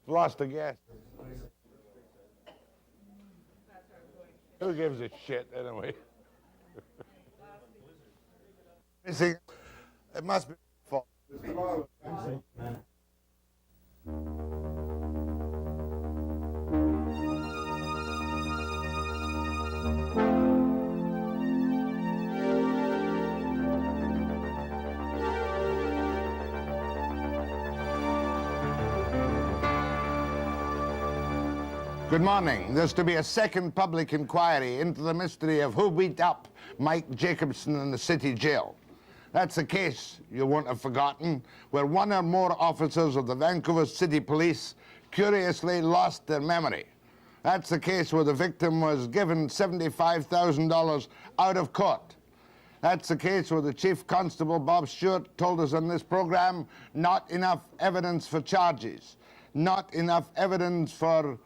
Lost a guess. Who gives a shit anyway? It must be false. Good morning. There's to be a second public inquiry into the mystery of who beat up Mike Jacobson in the city jail. That's a case, you won't have forgotten, where one or more officers of the Vancouver City Police curiously lost their memory. That's the case where the victim was given $75,000 out of court. That's the case where the Chief Constable, Bob Stewart, told us on this program, not enough evidence for charges, not enough evidence for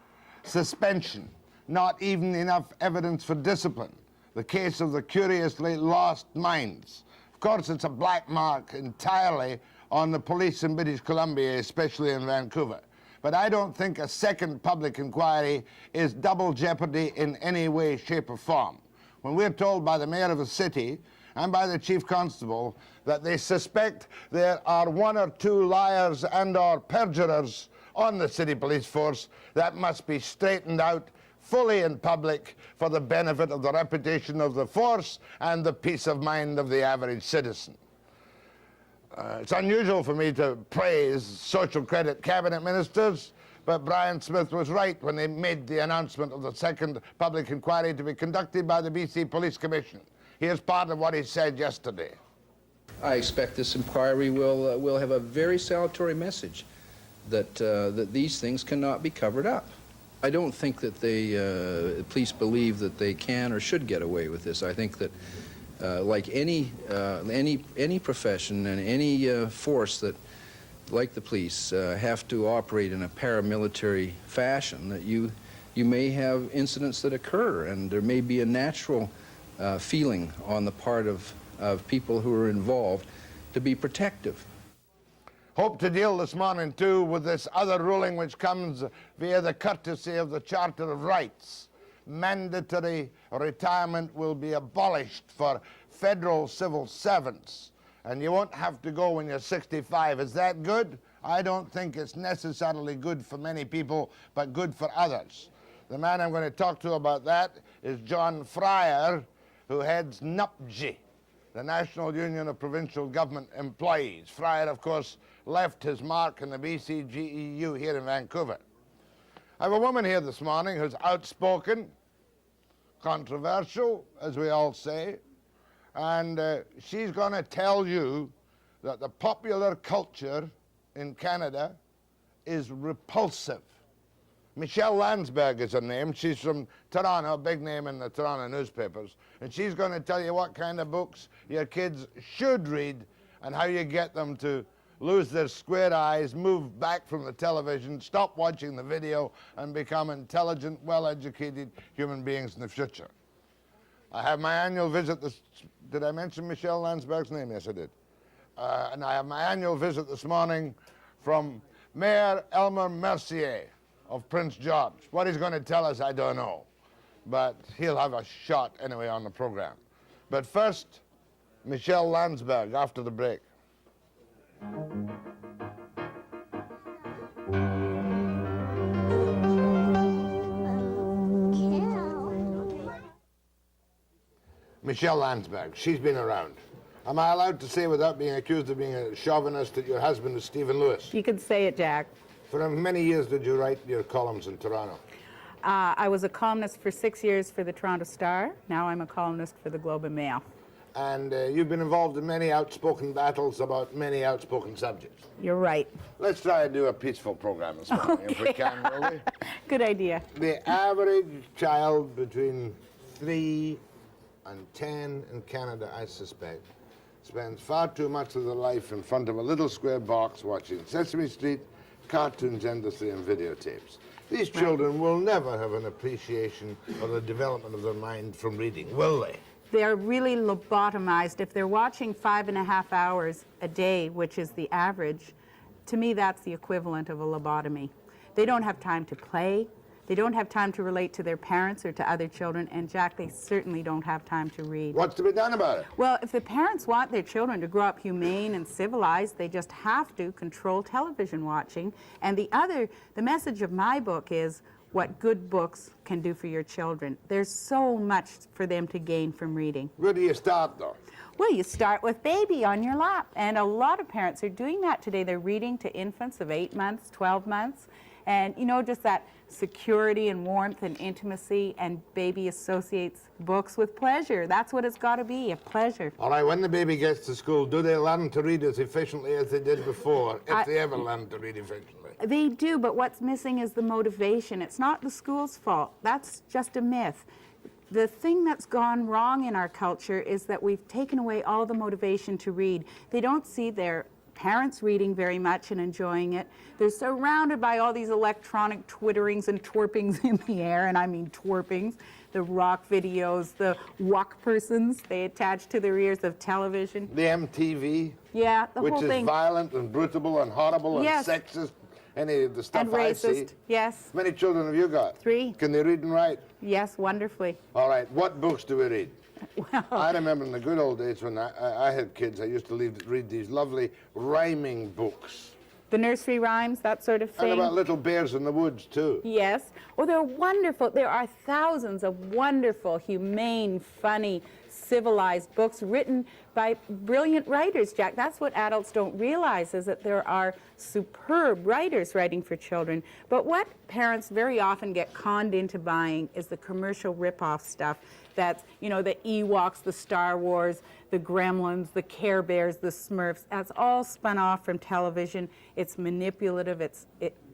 suspension, not even enough evidence for discipline. The case of the curiously lost minds. Of course, it's a black mark entirely on the police in British Columbia, especially in Vancouver. But I don't think a second public inquiry is double jeopardy in any way, shape, or form. When we're told by the mayor of the city and by the chief constable that they suspect there are one or two liars and or perjurers on the city police force, that must be straightened out fully in public for the benefit of the reputation of the force and the peace of mind of the average citizen. It's unusual for me to praise social credit cabinet ministers, but Brian Smith was right when they made the announcement of the second public inquiry to be conducted by the BC Police Commission. Here's part of what he said yesterday. I expect this inquiry will have a very salutary message that these things cannot be covered up. I don't think that the police believe that they can or should get away with this. I think that like any profession and any force that, like the police, have to operate in a paramilitary fashion, that you may have incidents that occur, and there may be a natural feeling on the part of people who are involved to be protective. Hope to deal this morning, too, with this other ruling which comes via the courtesy of the Charter of Rights. Mandatory retirement will be abolished for federal civil servants, and you won't have to go when you're 65. Is that good? I don't think it's necessarily good for many people, but good for others. The man I'm going to talk to about that is John Fryer, who heads NUPG, the National Union of Provincial Government Employees. Fryer, of course, left his mark in the BCGEU here in Vancouver. I have a woman here this morning who's outspoken, controversial, as we all say, and she's going to tell you that the popular culture in Canada is repulsive. Michelle Landsberg is her name. She's from Toronto, a big name in the Toronto newspapers, and she's going to tell you what kind of books your kids should read and how you get them to lose their square eyes, move back from the television, stop watching the video, and become intelligent, well-educated human beings in the future. I have my annual visit this... Did I mention Michelle Landsberg's name? Yes, I did. And I have my annual visit this morning from Mayor Elmer Mercier of Prince George. What he's going to tell us, I don't know. But he'll have a shot anyway on the program. But first, Michelle Landsberg after the break. Michelle Landsberg, she's been around. Am I allowed to say, without being accused of being a chauvinist, that your husband is Stephen Lewis? You could say it, Jack. For many years did you write your columns in Toronto? I was a columnist for 6 years for the Toronto Star. Now I'm a columnist for the Globe and Mail. And you've been involved in many outspoken battles about many outspoken subjects. You're right. Let's try and do a peaceful program this morning, if we can, will we? Good idea. The average child between 3 and 10 in Canada, I suspect, spends far too much of their life in front of a little square box watching Sesame Street, cartoons endlessly, and videotapes. These children will never have an appreciation of the development of their mind from reading, will they? They're really lobotomized. If they're watching 5.5 hours a day, which is the average, to me that's the equivalent of a lobotomy. They don't have time to play. They don't have time to relate to their parents or to other children, and Jack, they certainly don't have time to read. What's to be done about it? Well, if the parents want their children to grow up humane and civilized, they just have to control television watching. And the message of my book is what good books can do for your children. There's so much for them to gain from reading. Where do you start, though? Well, you start with baby on your lap, and a lot of parents are doing that today. They're reading to infants of 8 months, 12 months, and you know, just that security and warmth and intimacy, and baby associates books with pleasure. That's what it's got to be, a pleasure. All right, when the baby gets to school, do they learn to read as efficiently as they did before, if they ever learn to read efficiently? They do, but what's missing is the motivation. It's not the school's fault. That's just a myth. The thing that's gone wrong in our culture is that we've taken away all the motivation to read. They don't see their parents reading very much and enjoying it. They're surrounded by all these electronic twitterings and twerpings in the air, and I mean twerpings. The rock videos, the walk persons they attach to their ears of television. The MTV? Yeah, the which whole is thing. Violent and brutal and horrible Yes. and sexist. Any of the stuff And I see. racist, yes. How many children have you got? 3. Can they read and write? Yes, wonderfully. All right, what books do we read? Well, I remember in the good old days when I had kids, I used to read these lovely rhyming books. the nursery rhymes, that sort of thing. And about little bears in the woods, too. Yes. Oh, they're wonderful. There are thousands of wonderful, humane, funny, civilized books written by brilliant writers, Jack. That's what adults don't realize, is that there are superb writers writing for children. But what parents very often get conned into buying is the commercial rip-off stuff. That's, you know, the Ewoks, the Star Wars, the Gremlins, the Care Bears, the Smurfs. That's all spun off from television. It's manipulative.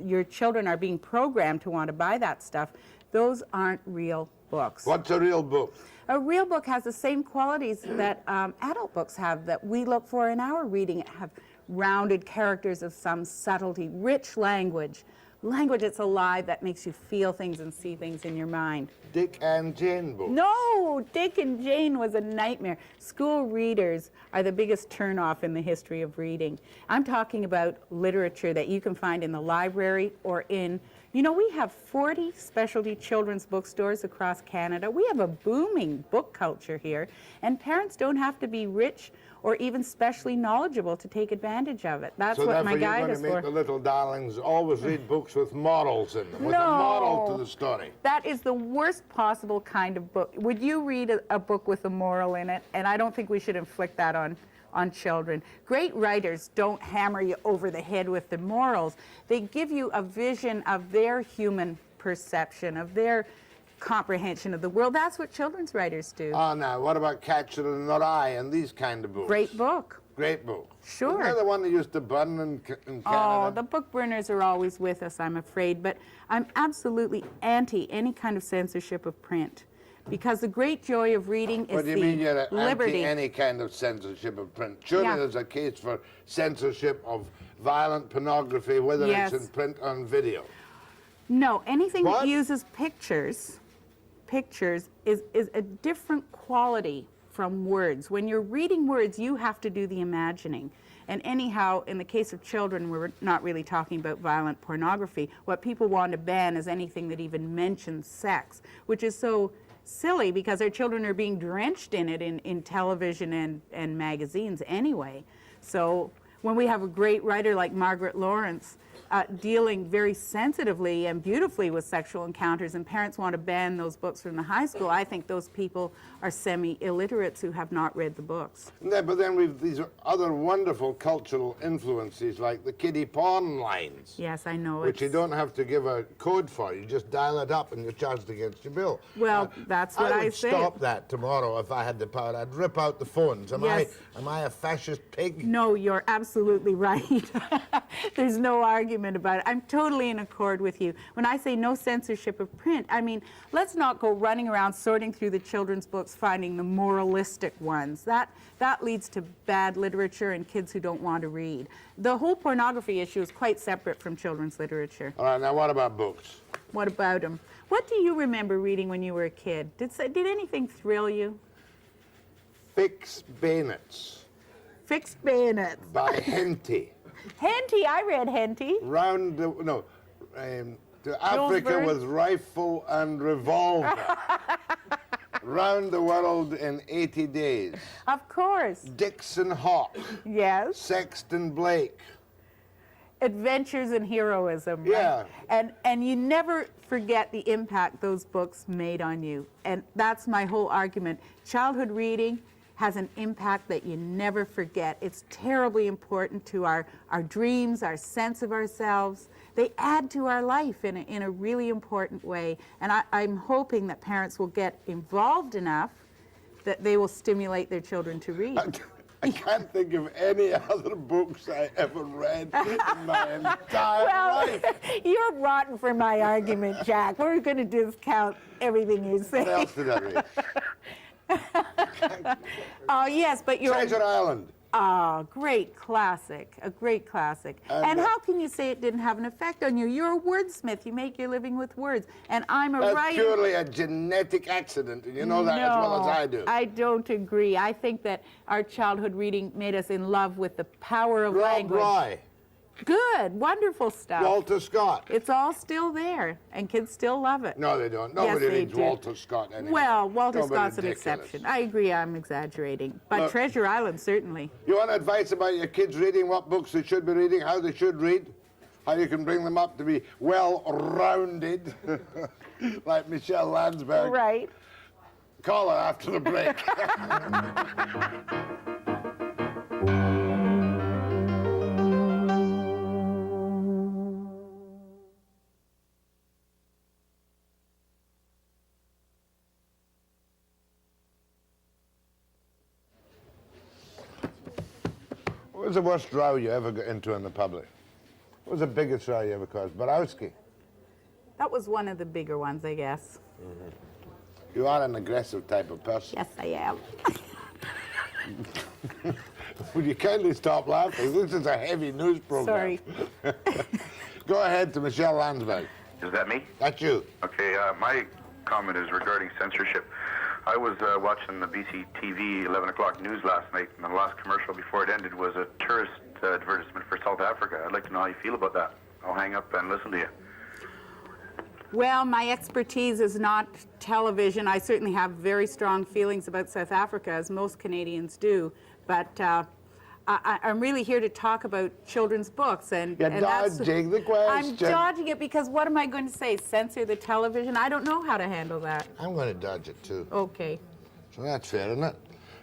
Your children are being programmed to want to buy that stuff. Those aren't real books. What's a real book? A real book has the same qualities that adult books have, that we look for in our reading. It have rounded characters of some subtlety, rich language. Language that's alive, that makes you feel things and see things in your mind. Dick and Jane book. No, Dick and Jane was a nightmare. School readers are the biggest turnoff in the history of reading. I'm talking about literature that you can find in the library or in, you know, we have 40 specialty children's bookstores across Canada. We have a booming book culture here, and parents don't have to be rich or even specially knowledgeable to take advantage of it. That's what my guide is So therefore you're going to make the little darlings always read books with morals in them, with a moral to the story. That is the worst possible kind of book. Would you read a book with a moral in it? And I don't think we should inflict that on children. Great writers don't hammer you over the head with the morals. They give you a vision of their human perception, of their comprehension of the world. That's what children's writers do. Oh, now, what about Catcher in the Rye and these kind of books? Great book. Great book. Sure. Isn't that the one that used to burn in Canada? Oh, the book burners are always with us, I'm afraid, but I'm absolutely anti any kind of censorship of print, because the great joy of reading is What do you mean you're liberty. anti any kind of censorship of print? Surely Yeah. there's a case for censorship of violent pornography, whether Yes. it's in print or on video. No, anything What? that uses pictures is a different quality from words. When you're reading words, you have to do the imagining. And anyhow, in the case of children, we're not really talking about violent pornography. What people want to ban is anything that even mentions sex, which is so silly because our children are being drenched in it in television and magazines anyway. So when we have a great writer like Margaret Lawrence dealing very sensitively and beautifully with sexual encounters, and parents want to ban those books from the high school, I think those people are semi-illiterates who have not read the books. Yeah, but then we've these other wonderful cultural influences like the kiddie porn lines. Yes, I know. Which you don't have to give a code for. You just dial it up and you're charged against your bill. Well, that's what I would say. stop that tomorrow if I had the power. I'd rip out the phones. Am Yes. I a fascist pig? No, you're absolutely right. There's no argument about it. I'm totally in accord with you. When I say no censorship of print, I mean, let's not go running around sorting through the children's books, finding the moralistic ones. That leads to bad literature and kids who don't want to read. The whole pornography issue is quite separate from children's literature. All right, now what about books? What about them? What do you remember reading when you were a kid? Did anything thrill you? Fix Bayonets Fixed Bayonets. by Henty. Henty, I read Henty. to Africa Verne. with rifle and revolver. Round the world in 80 days. Of course. Dixon Hawk. Yes. Sexton Blake. Adventures in heroism, right? Yeah. And you never forget the impact those books made on you. And that's my whole argument. Childhood reading has an impact that you never forget. It's terribly important to our dreams, our sense of ourselves. They add to our life in a really important way. And I'm hoping that parents will get involved enough that they will stimulate their children to read. I can't think of any other books I ever read in my entire life. You're rotten for my argument, Jack. We're going to discount everything you say. What else did I read? Oh, yes, but you're... Treasure Island. Oh, great classic, a great classic. And how can you say it didn't have an effect on you? You're a wordsmith. You make your living with words. And I'm a That's writer. purely a genetic accident, and you know that as well as I do. I don't agree. I think that our childhood reading made us in love with the power of language. Roy. Good, wonderful stuff. Walter Scott. It's all still there, and kids still love it. No, they don't. Yes, Nobody they reads do. Walter Scott anymore. Well, Walter Don't be Scott's an ridiculous. exception. I agree, I'm exaggerating. But Look. Treasure Island, certainly. You want advice about your kids reading, what books they should be reading, how they should read, how you can bring them up to be well-rounded, like Michelle Landsberg? Right. Call her after the break. What was the worst row you ever got into in the public? What was the biggest row you ever caused? Borowski. That was one of the bigger ones, I guess. You are an aggressive type of person. Yes, I am. Would you kindly stop laughing? This is a heavy news program. Sorry. Go ahead to Michelle Landsberg. Is that me? That's you. Okay, my comment is regarding censorship. I was watching the BC TV 11 o'clock news last night, and the last commercial before it ended was a tourist advertisement for South Africa. I'd like to know how you feel about that. I'll hang up and listen to you. Well, my expertise is not television. I certainly have very strong feelings about South Africa, as most Canadians do. But I'm really here to talk about children's books. You're dodging the question. I'm dodging it because what am I going to say? Censor the television? I don't know how to handle that. I'm going to dodge it, too. Okay. So that's fair, isn't it?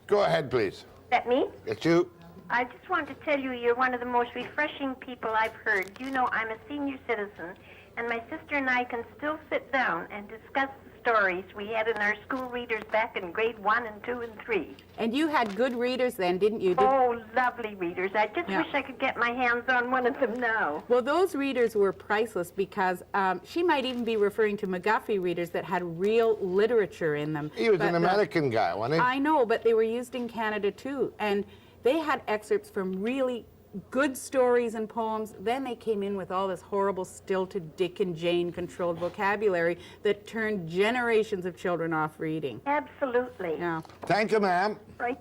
Go ahead, please. Is that me? It's you. I just want to tell you you're one of the most refreshing people I've heard. You know, I'm a senior citizen, and my sister and I can still sit down and discuss the stories we had in our school readers back in grade 1 and 2 and 3. And you had good readers then, didn't you? Oh, lovely readers. I just Yeah. wish I could get my hands on one of them now. Well, those readers were priceless because she might even be referring to McGuffey readers that had real literature in them. He was But an American guy, wasn't he? I know, but they were used in Canada too. And they had excerpts from really good stories and poems. Then they came in with all this horrible stilted Dick and Jane controlled vocabulary that turned generations of children off reading. Absolutely. Yeah. Thank you, ma'am. Right.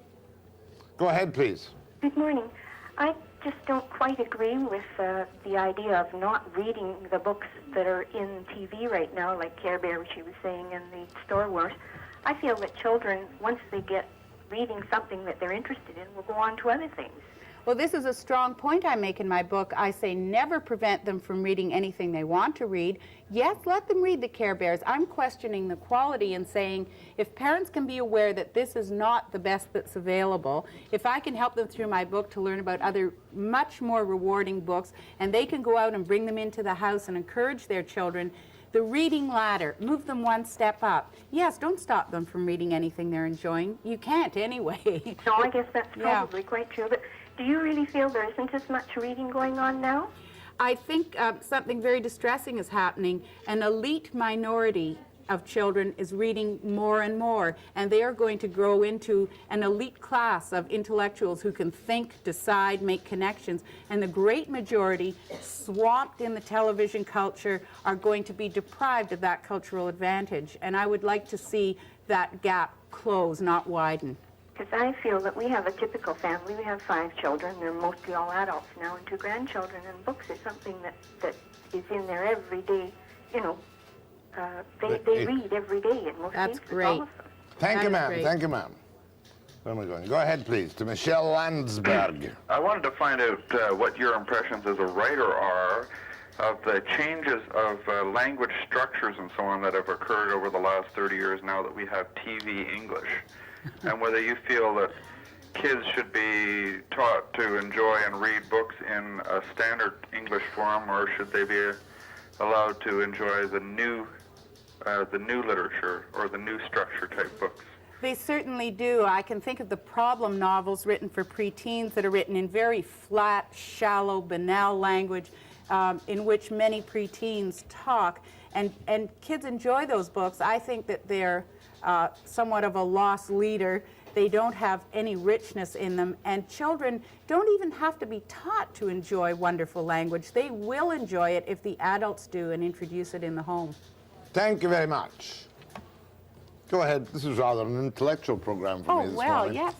Go ahead, please. Good morning. I just don't quite agree with the idea of not reading the books that are in TV right now, like Care Bear, she was saying, and the Store Wars. I feel that children, once they get reading something that they're interested in, will go on to other things. Well, this is a strong point I make in my book. I say never prevent them from reading anything they want to read. Yes, let them read the Care Bears. I'm questioning the quality and saying if parents can be aware that this is not the best that's available, if I can help them through my book to learn about other much more rewarding books, and they can go out and bring them into the house and encourage their children, the reading ladder, move them one step up. Yes, don't stop them from reading anything they're enjoying. You can't anyway. No, I guess that's Yeah. probably quite true. But do you really feel there isn't as much reading going on now? I think something very distressing is happening. An elite minority of children is reading more and more, and they are going to grow into an elite class of intellectuals who can think, decide, make connections, and the great majority, swamped in the television culture, are going to be deprived of that cultural advantage. And I would like to see that gap close, not widen. Because I feel that we have a typical family. We have 5 children. They're mostly all adults now and 2 grandchildren. And books are something that is in there every day. You know, they read every day in most That's cases. great. All of them. Thank you, That is ma'am. great. Thank you, ma'am. Where am I going? Go ahead, please, to Michelle Landsberg. I wanted to find out what your impressions as a writer are of the changes of language structures and so on that have occurred over the last 30 years now that we have TV English, and whether you feel that kids should be taught to enjoy and read books in a standard English form, or should they be allowed to enjoy the new literature or the new structure type books? They certainly do. I can think of the problem novels written for preteens that are written in very flat, shallow, banal language in which many preteens talk. And kids enjoy those books. I think that they're somewhat of a lost leader. They don't have any richness in them. And children don't even have to be taught to enjoy wonderful language. They will enjoy it if the adults do and introduce it in the home. Thank you very much. Go ahead. This is rather an intellectual program for me this morning. Yes.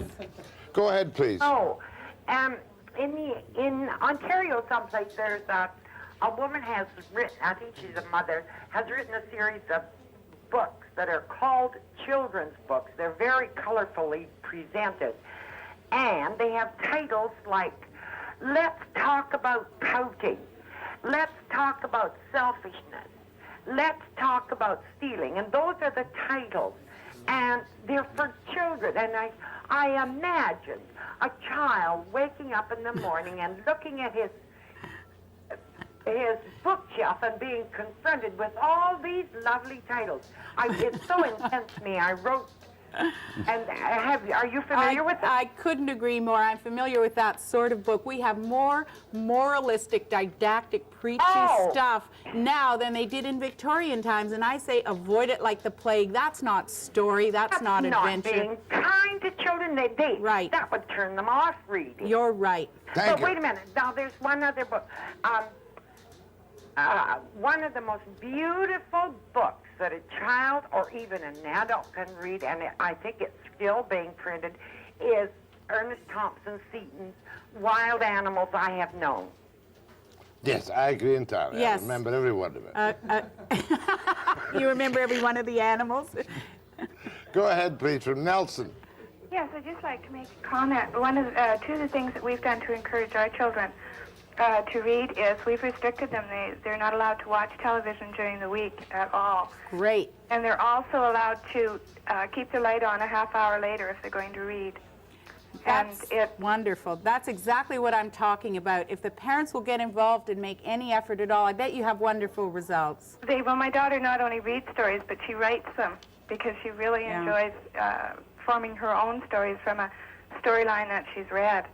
Go ahead, please. Oh, in Ontario someplace there's a woman has written, I think she's a mother, has written a series of books that are called children's books. They're very colorfully presented. And they have titles like, Let's Talk About Pouting, Let's Talk About Selfishness, Let's Talk About Stealing. And those are the titles. And they're for children. And I imagine a child waking up in the morning and looking at his bookshelf and being confronted with all these lovely titles. It's so intense to me. I wrote, and are you familiar with it? I couldn't agree more. I'm familiar with that sort of book. We have more moralistic, didactic, preachy stuff now than they did in Victorian times, and I say avoid it like the plague. That's not story. That's not adventure. Being kind to children. Right. That would turn them off reading. You're right. Thank But you. wait a minute. Now, there's one other book. One of the most beautiful books that a child or even an adult can read, and I think it's still being printed, is Ernest Thompson Seton's Wild Animals I Have Known. Yes, I agree entirely. Yes. I remember every word of it. You remember every one of the animals? Go ahead, please, from Nelson. Yes, I'd just like to make a comment. Two of the things that we've done to encourage our children to read is we've restricted them. They're not allowed to watch television during the week at all. Great. And they're also allowed to keep the light on a half hour later if they're going to read. That's wonderful. That's exactly what I'm talking about. If the parents will get involved and make any effort at all, I bet you have wonderful results. Well, my daughter not only reads stories, but she writes them because she really enjoys forming her own stories from a storyline that she's read.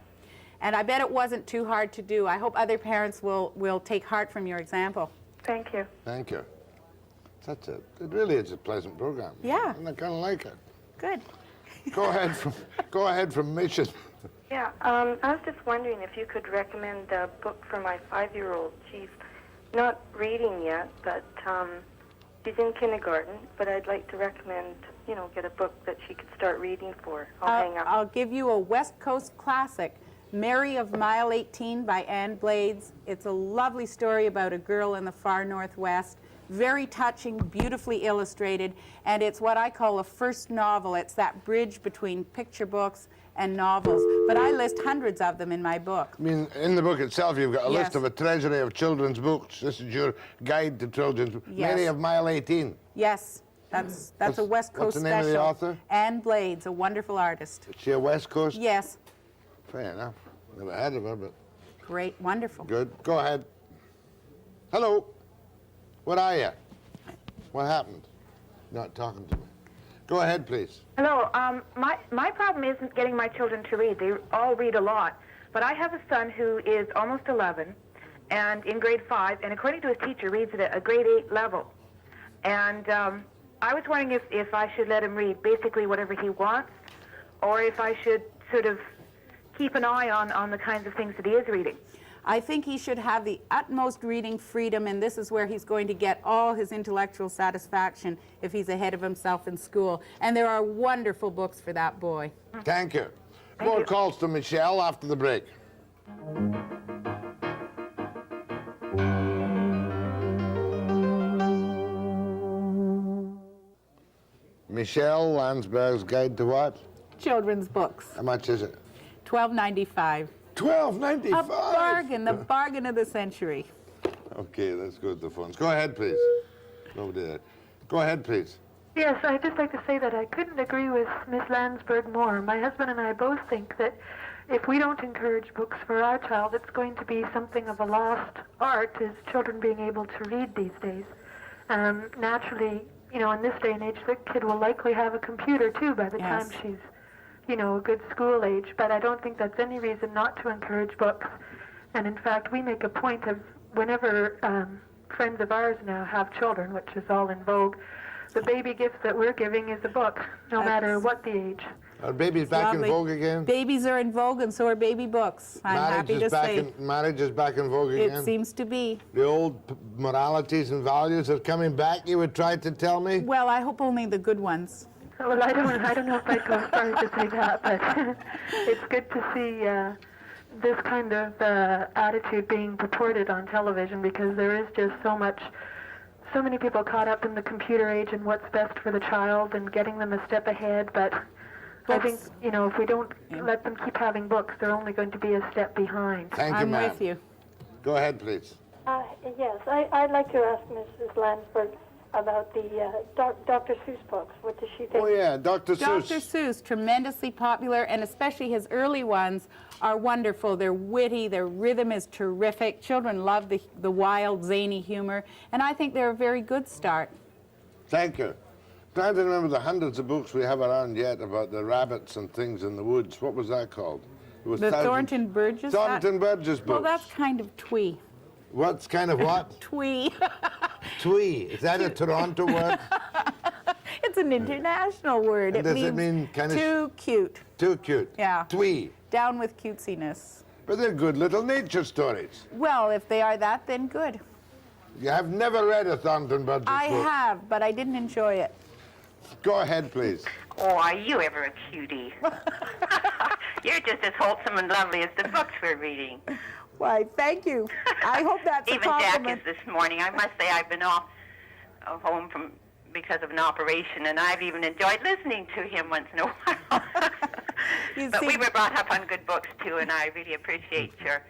And I bet it wasn't too hard to do. I hope other parents will take heart from your example. Thank you. Thank you. It really is a pleasant program. Yeah. And I kind of like it. Good. Go ahead from Mission. Yeah, I was just wondering if you could recommend a book for my 5-year-old. She's not reading yet, but she's in kindergarten, but I'd like to recommend, get a book that she could start reading for. I'll hang up. I'll give you a West Coast classic, Mary of Mile 18 by Anne Blades. It's a lovely story about a girl in the far northwest. Very touching, beautifully illustrated, and it's what I call a first novel. It's that bridge between picture books and novels. But I list hundreds of them in my book. I mean, in the book itself, you've got a Yes. list of a treasury of children's books. This is your guide to children's books. Yes. Mary of Mile 18. Yes, that's a West Coast What's the name special. of the author? Anne Blades, a wonderful artist. Is she a West Coast? Yes, Fair enough. Never heard of her, but great, wonderful. good. Go ahead. Hello. Where are you? What happened? Not talking to me. Go ahead, please. Hello. My problem isn't getting my children to read. They all read a lot. But I have a son who is almost 11 and in grade 5, and according to his teacher, reads at a grade 8 level. And I was wondering if I should let him read basically whatever he wants, or if I should sort of keep an eye on the kinds of things that he is reading. I think he should have the utmost reading freedom, and this is where he's going to get all his intellectual satisfaction if he's ahead of himself in school. And there are wonderful books for that boy. Thank you. More calls to Michelle after the break. Michelle, Landsberg's Guide to what? Children's books. How much is it? $12.95. $12.95. A bargain, the bargain of the century. Okay, let's go to the phones. Go ahead, please. Nobody there. Go ahead, please. Yes, I'd just like to say that I couldn't agree with Miss Landsberg more. My husband and I both think that if we don't encourage books for our child, it's going to be something of a lost art, is children being able to read these days. Naturally, you know, in this day and age, the kid will likely have a computer, too, by the time she's, you know, a good school age. But I don't think that's any reason not to encourage books. And in fact, we make a point of, whenever friends of ours now have children, which is all in vogue, the baby gift that we're giving is a book, no matter what the age. Are babies back in vogue again? Babies are in vogue, and so are baby books. I'm happy to say. Marriage is back in vogue again? It seems to be. The old moralities and values are coming back, you would try to tell me? Well, I hope only the good ones. Well, I don't know if I'd go as far as to say that, but it's good to see this kind of attitude being purported on television, because there is just so many people caught up in the computer age and what's best for the child and getting them a step ahead. But I think, you know, if we don't let them keep having books, they're only going to be a step behind. Thank you, I'm ma'am. with you. Go ahead, please. Yes, I'd like to ask Mrs. Landsberg about the Dr. Seuss books. What does she think? Oh, yeah, Dr. Seuss. Dr. Seuss, tremendously popular, and especially his early ones are wonderful. They're witty, their rhythm is terrific. Children love the wild, zany humor, and I think they're a very good start. Thank you. Trying to remember the hundreds of books we have around yet about the rabbits and things in the woods. What was that called? It was The Thornton Burgess? Thornton Burgess books. Well, that's kind of twee. What's kind of what? Twee. Twee. Is that a Toronto word? It's an international word. And does it mean kind of too cute. Too cute. Yeah. Twee. Down with cutesiness. But they're good little nature stories. Well, if they are that, then good. You have never read a Thornton Burgess book? I have, but I didn't enjoy it. Go ahead, please. Oh, are you ever a cutie? You're just as wholesome and lovely as the books we're reading. Why, thank you. I hope that's Even a Jack compliment. is this morning. I must say I've been off home because of an operation, and I've even enjoyed listening to him once in a while. But we were brought up on good books, too, and I really appreciate your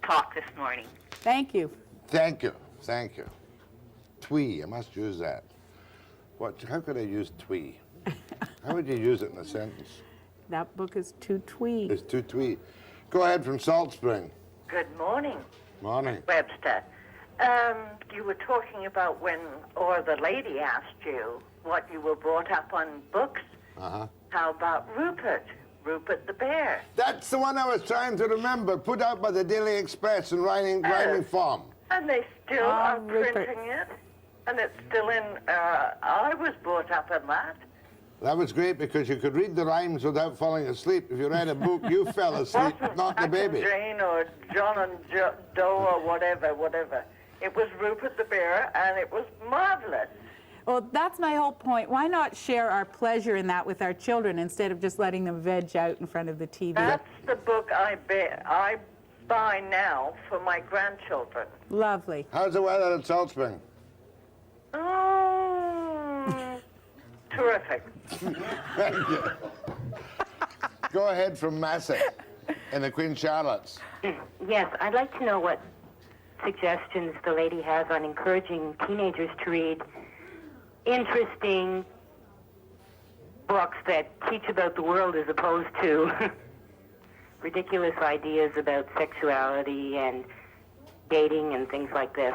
talk this morning. Thank you. Thank you. Thank you. Twee. I must use that. How could I use twee? How would you use it in a sentence? That book is too twee. It's too twee. Go ahead from Salt Spring. Good morning, Morning. Webster. You were talking about or the lady asked you what you were brought up on books. Uh-huh. How about Rupert the bear? That's the one I was trying to remember, put out by the Daily Express in rhyming form. And they still are Rupert. printing it. And it's still in, I was brought up in that. That was great because you could read the rhymes without falling asleep. If you read a book, you fell asleep, not the baby. Jane or John and Doe or whatever. It was Rupert the bear, and it was marvelous. Well, that's my whole point. Why not share our pleasure in that with our children instead of just letting them veg out in front of the TV? That's the book I buy now for my grandchildren. Lovely. How's the weather at Salt Spring? Oh, terrific. Thank you. Go ahead from Massey in the Queen Charlotte's. Yes, I'd like to know what suggestions the lady has on encouraging teenagers to read interesting books that teach about the world as opposed to ridiculous ideas about sexuality and dating and things like this.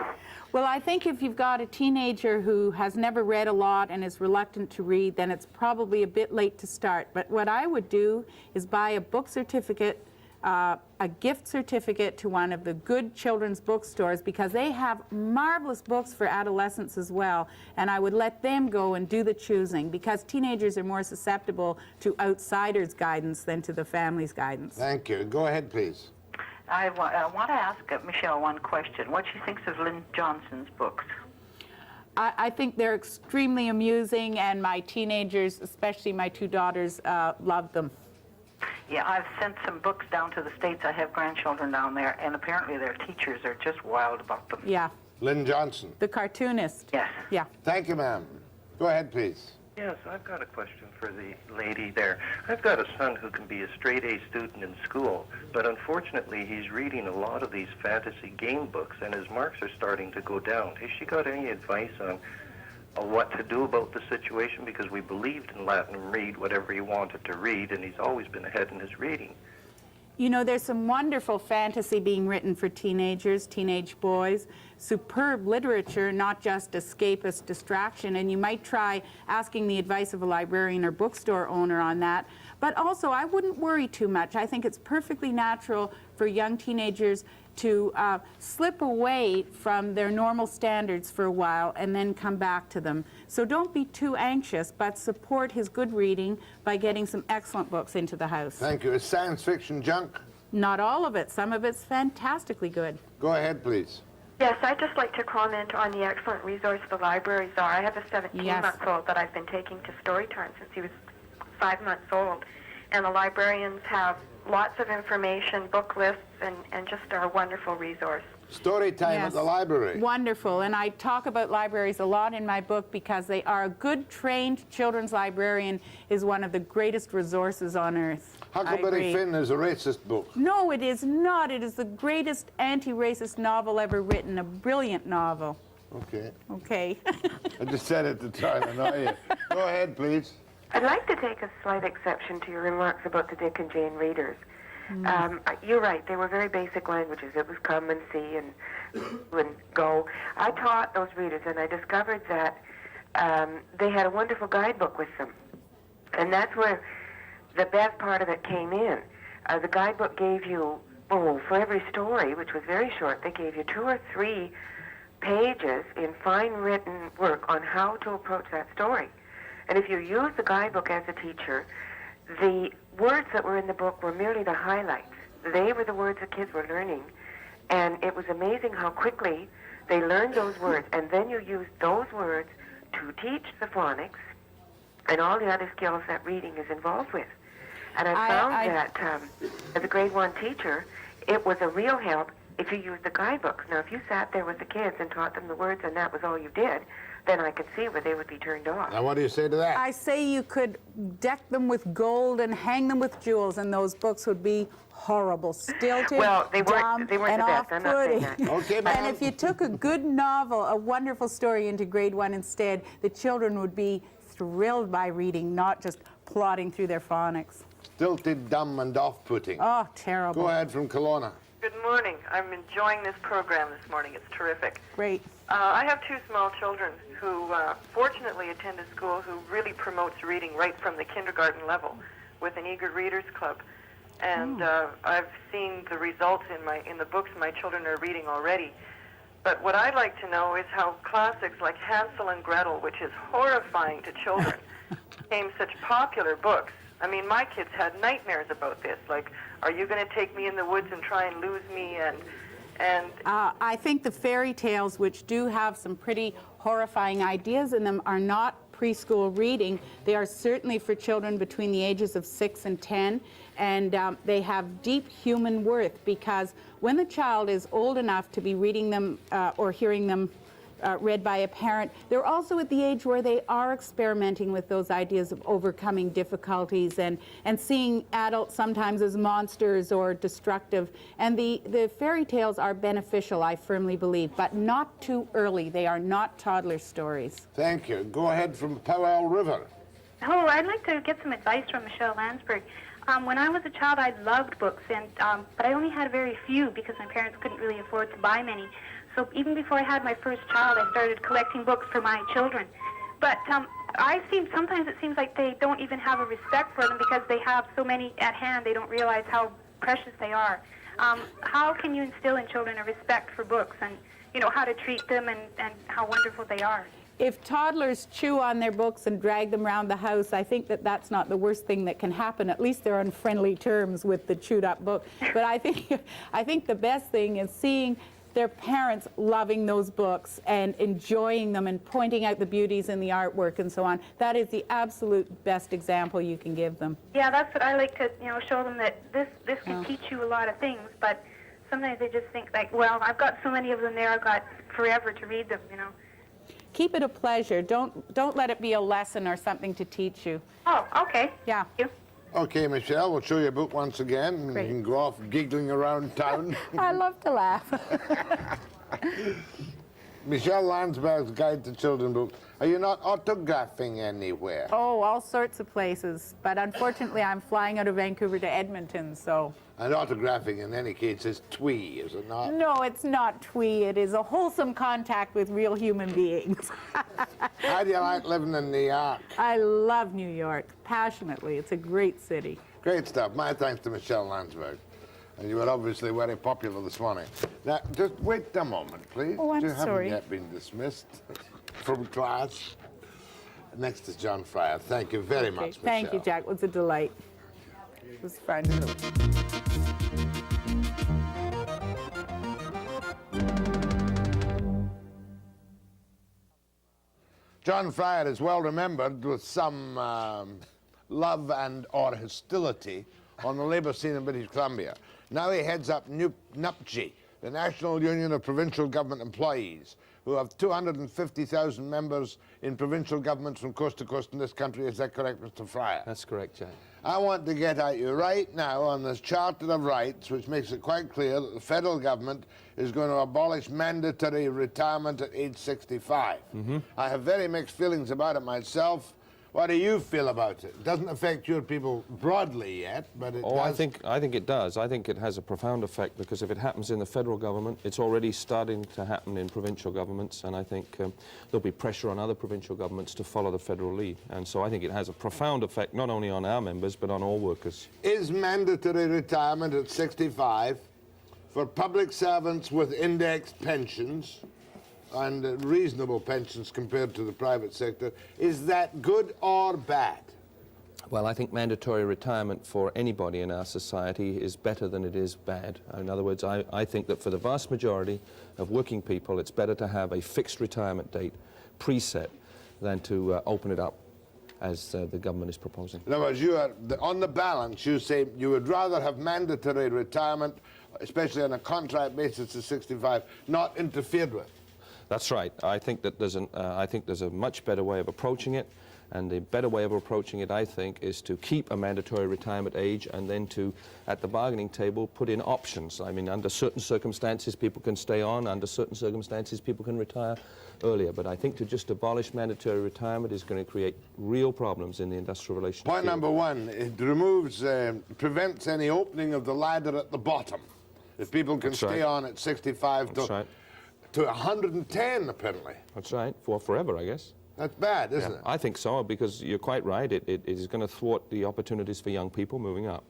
Well, I think if you've got a teenager who has never read a lot and is reluctant to read, then it's probably a bit late to start. But what I would do is buy a book certificate, a gift certificate to one of the good children's bookstores, because they have marvelous books for adolescents as well, and I would let them go and do the choosing, because teenagers are more susceptible to outsiders' guidance than to the family's guidance. Thank you. Go ahead, please. I want to ask Michelle one question. What she thinks of Lynn Johnson's books? I think they're extremely amusing, and my teenagers, especially my two daughters, love them. Yeah, I've sent some books down to the States. I have grandchildren down there, and apparently their teachers are just wild about them. Yeah. Lynn Johnson. The cartoonist. Yes. Yeah. Thank you, ma'am. Go ahead, please. Yes, I've got a question for the lady there. I've got a son who can be a straight-A student in school, but unfortunately he's reading a lot of these fantasy game books, and his marks are starting to go down. Has she got any advice on what to do about the situation? Because we believed in letting him read whatever he wanted to read, and he's always been ahead in his reading. You know, there's some wonderful fantasy being written for teenagers, teenage boys, superb literature, not just escapist distraction, and you might try asking the advice of a librarian or bookstore owner on that. But also, I wouldn't worry too much. I think it's perfectly natural for young teenagers to slip away from their normal standards for a while and then come back to them. So don't be too anxious, but support his good reading by getting some excellent books into the house. Thank you. Is science fiction junk? Not all of it. Some of it's fantastically good. Go ahead, please. Yes, I'd just like to comment on the excellent resource the libraries are. I have a 17-month-old that I've been taking to story time since he was 5 months old. And the librarians have lots of information, book lists, and just are a wonderful resource. Story time at the library. Wonderful. And I talk about libraries a lot in my book because they are a good trained children's librarian is one of the greatest resources on earth. Huckleberry Finn is a racist book. No, it is not. It is the greatest anti-racist novel ever written, a brilliant novel. Okay. Okay. I just said it to try and annoy you. Go ahead, please. I'd like to take a slight exception to your remarks about the Dick and Jane readers. You're right, they were very basic languages. It was come and see and go. I taught those readers, and I discovered that they had a wonderful guidebook with them. And that's where the best part of it came in. The guidebook gave you, for every story, which was very short, they gave you 2 or 3 pages in fine written work on how to approach that story. And if you use the guidebook as a teacher, the words that were in the book were merely the highlights. They were the words the kids were learning, and it was amazing how quickly they learned those words, and then you used those words to teach the phonics and all the other skills that reading is involved with. And I found that as a grade 1 teacher, it was a real help if you used the guidebooks. Now, if you sat there with the kids and taught them the words and that was all you did, then I could see where they would be turned off. Now, what do you say to that? I say you could deck them with gold and hang them with jewels, and those books would be horrible, stilted, well, they weren't dumb, the and best. I'm not saying off-putting. that. Okay, ma'am. And if you took a good novel, a wonderful story into grade 1 instead, the children would be thrilled by reading, not just plodding through their phonics. Stilted, dumb, and off-putting. Oh, terrible. Go ahead from Kelowna. Good morning. I'm enjoying this program this morning. It's terrific. Great. I have 2 small children who fortunately attend a school who really promotes reading right from the kindergarten level with an eager readers club. And I've seen the results in the books my children are reading already. But what I'd like to know is how classics like Hansel and Gretel, which is horrifying to children, became such popular books. I mean, my kids had nightmares about this, like, are you going to take me in the woods and try and lose me? And I think the fairy tales, which do have some pretty horrifying ideas in them, are not preschool reading. They are certainly for children between the ages of 6 and 10, and they have deep human worth, because when the child is old enough to be reading them or hearing them read by a parent, they're also at the age where they are experimenting with those ideas of overcoming difficulties and seeing adults sometimes as monsters or destructive. And the fairy tales are beneficial, I firmly believe, but not too early. They are not toddler stories. Thank you. Go ahead from Powell River. Oh, I'd like to get some advice from Michelle Landsberg. When I was a child, I loved books, but I only had very few because my parents couldn't really afford to buy many. So even before I had my first child, I started collecting books for my children. But sometimes it seems like they don't even have a respect for them because they have so many at hand, they don't realize how precious they are. How can you instill in children a respect for books and, how to treat them and how wonderful they are? if toddlers chew on their books and drag them around the house, I think that that's not the worst thing that can happen. At least they're on friendly terms with the chewed up book. But I think the best thing is seeing their parents loving those books and enjoying them and pointing out the beauties in the artwork and so on. That is the absolute best example you can give them. Yeah, that's what I like to, show them, that this can teach you a lot of things, but sometimes they just think like, well, I've got so many of them there, I've got forever to read them, Keep it a pleasure. Don't let it be a lesson or something to teach you. Oh, okay. Yeah. Thank you. Okay, Michelle, we'll show you a book once again, and Great. you can go off giggling around town. I love to laugh. Michelle Landsberg's Guide to Children book. Are you not autographing anywhere? Oh, all sorts of places. But unfortunately, I'm flying out of Vancouver to Edmonton, so... And autographing, in any case, is twee, is it not? No, it's not twee. It is a wholesome contact with real human beings. How do you like living in New York? I love New York, passionately. It's a great city. Great stuff. My thanks to Michelle Landsberg. And you were obviously very popular this morning. Now, just wait a moment, please. Oh, I'm you sorry. haven't yet been dismissed from class. Next is John Fryer. Thank you very much, Michelle. Thank you, Jack. It was a delight. It was fun. John Fryer is well remembered with some love and or hostility on the labour scene in British Columbia. Now he heads up NUPG, the National Union of Provincial Government Employees, who have 250,000 members in provincial governments from coast to coast in this country. Is that correct, Mr. Fryer? That's correct, Jack. I want to get at you right now on this Charter of Rights, which makes it quite clear that the federal government is going to abolish mandatory retirement at age 65. I have very mixed feelings about it myself. What do you feel about it? It doesn't affect your people broadly yet, but it does. I think it does. I think it has a profound effect, because if it happens in the federal government, it's already starting to happen in provincial governments, and I think there'll be pressure on other provincial governments to follow the federal lead. And so I think it has a profound effect not only on our members, but on all workers. Is mandatory retirement at 65 for public servants with indexed pensions and reasonable pensions compared to the private sector, is that good or bad? Well, I think mandatory retirement for anybody in our society is better than it is bad. In other words, I think that for the vast majority of working people, it's better to have a fixed retirement date preset than to open it up as the government is proposing. In other words, you are, on the balance, you say you would rather have mandatory retirement, especially on a contract basis to 65, not interfered with. That's right. I think that there's a much better way of approaching it, and the better way of approaching it, I think, is to keep a mandatory retirement age and then to, at the bargaining table, put in options. I mean, under certain circumstances, people can stay on. Under certain circumstances, people can retire earlier. But I think to just abolish mandatory retirement is going to create real problems in the industrial relations. Point number one, it removes, prevents any opening of the ladder at the bottom. If people can stay on at 65 to 110, apparently. That's right, for forever, I guess. That's bad, isn't it? I think so, because you're quite right. It is going to thwart the opportunities for young people moving up.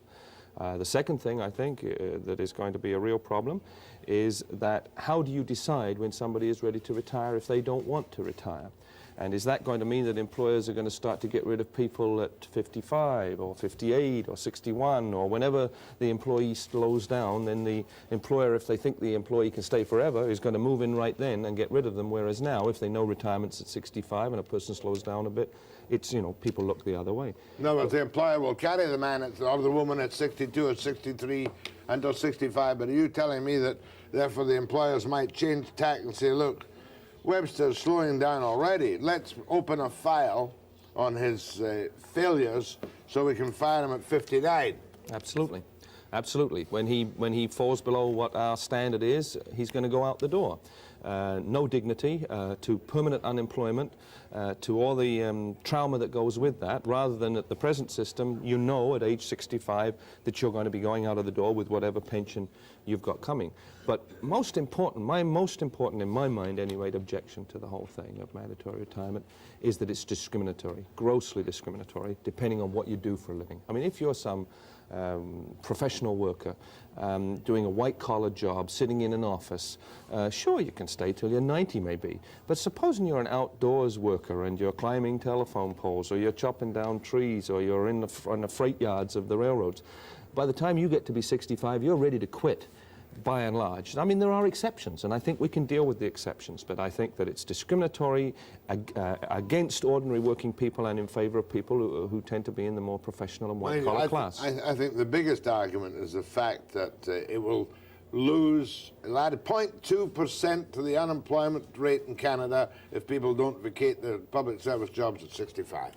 The second thing, I think, that is going to be a real problem is that how do you decide when somebody is ready to retire if they don't want to retire? And is that going to mean that employers are going to start to get rid of people at 55 or 58 or 61, or whenever the employee slows down, then the employer, if they think the employee can stay forever, is going to move in right then and get rid of them, whereas now, if they know retirement's at 65 and a person slows down a bit, it's, people look the other way. No, but the employer will carry the man or the woman at 62 or 63 until 65, but are you telling me that, therefore, the employers might change tack and say, look, Webster's slowing down already. Let's open a file on his failures so we can fire him at 59. Absolutely. Absolutely. When he falls below what our standard is, he's going to go out the door. No dignity, to permanent unemployment, to all the trauma that goes with that, rather than at the present system, at age 65 that you're going to be going out of the door with whatever pension you've got coming. But most important, in my mind anyway, objection to the whole thing of mandatory retirement is that it's discriminatory, grossly discriminatory, depending on what you do for a living. I mean, if you're some professional worker, doing a white-collar job, sitting in an office, sure, you can stay till you're 90 maybe. But supposing you're an outdoors worker and you're climbing telephone poles, or you're chopping down trees, or you're in the freight yards of the railroads, by the time you get to be 65, you're ready to quit, by and large. I mean, there are exceptions, and I think we can deal with the exceptions, but I think that it's discriminatory against ordinary working people and in favor of people who tend to be in the more professional and white-collar class. I think the biggest argument is the fact that it will lose, it'll add 0.2% to the unemployment rate in Canada if people don't vacate their public service jobs at 65.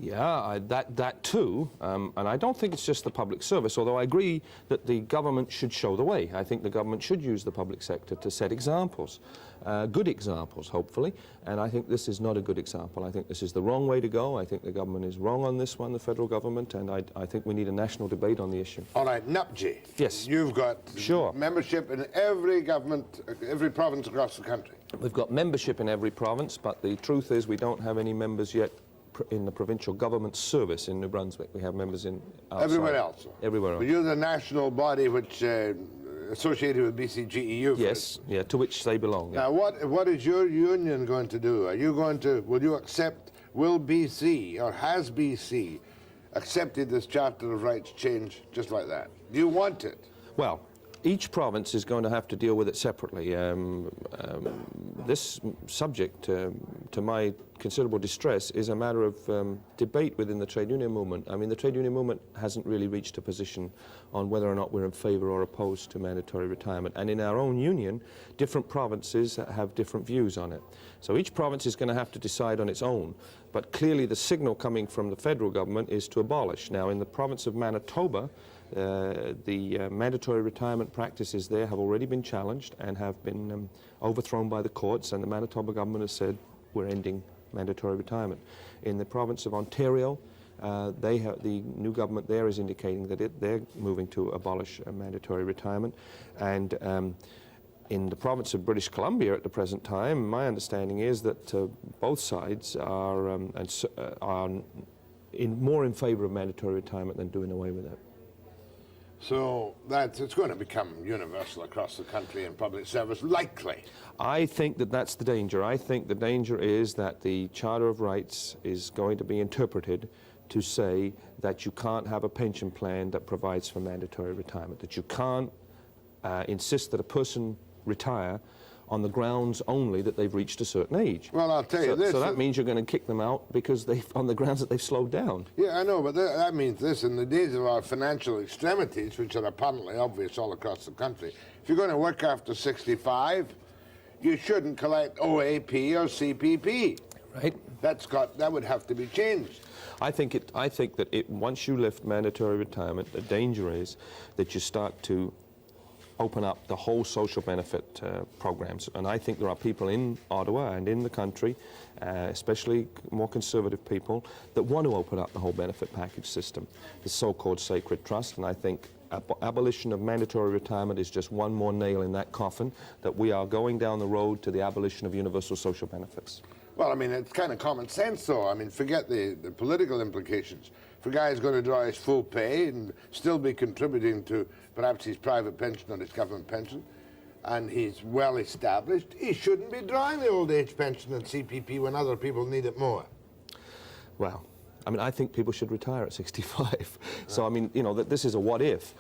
Yeah, that too, and I don't think it's just the public service, although I agree that the government should show the way. I think the government should use the public sector to set examples, good examples, hopefully, and I think this is not a good example. I think this is the wrong way to go. I think the government is wrong on this one, the federal government, and I think we need a national debate on the issue. All right, NUPG. Yes. You've got sure. membership in every government, every province across the country. We've got membership in every province, but the truth is we don't have any members yet in the provincial government service in New Brunswick. We have members in outside. Everywhere else? Everywhere else. But you're the national body which associated with BCGEU. Yes, yeah, to which they belong. Yeah. Now, what is your union going to do? Are you going to, will you accept, will BC, or has BC accepted this Charter of Rights change just like that? Do you want it? Well, each province is going to have to deal with it separately. This subject, to my considerable distress, is a matter of debate within the trade union movement. I mean, the trade union movement hasn't really reached a position on whether or not we're in favour or opposed to mandatory retirement. And in our own union, different provinces have different views on it. So each province is going to have to decide on its own. But clearly the signal coming from the federal government is to abolish. Now, in the province of Manitoba, the mandatory retirement practices there have already been challenged and have been overthrown by the courts, and the Manitoba government has said we're ending mandatory retirement. In the province of Ontario, the new government there is indicating that they're moving to abolish mandatory retirement, and in the province of British Columbia at the present time, my understanding is that both sides are more in favour of mandatory retirement than doing away with it. So it's going to become universal across the country in public service, likely. I think that that's the danger. I think the danger is that the Charter of Rights is going to be interpreted to say that you can't have a pension plan that provides for mandatory retirement, that you can't insist that a person retire on the grounds only that they've reached a certain age. Well, I'll tell you this. So that means you're going to kick them out because on the grounds that they've slowed down. Yeah, I know, but that means this. In the days of our financial extremities, which are apparently obvious all across the country, if you're going to work after 65, you shouldn't collect OAP or CPP. Right. That would have to be changed. I think that once you lift mandatory retirement, the danger is that you start to open up the whole social benefit programs. And I think there are people in Ottawa and in the country, especially more conservative people, that want to open up the whole benefit package system, the so-called sacred trust. And I think abolition of mandatory retirement is just one more nail in that coffin, that we are going down the road to the abolition of universal social benefits. Well, I mean, it's kind of common sense, though. I mean, forget the political implications. If a guy is going to draw his full pay and still be contributing to perhaps his private pension or his government pension, and he's well established, he shouldn't be drawing the old age pension and CPP when other people need it more. Well, I mean, I think people should retire at 65. So, I mean, you know, this is a what if.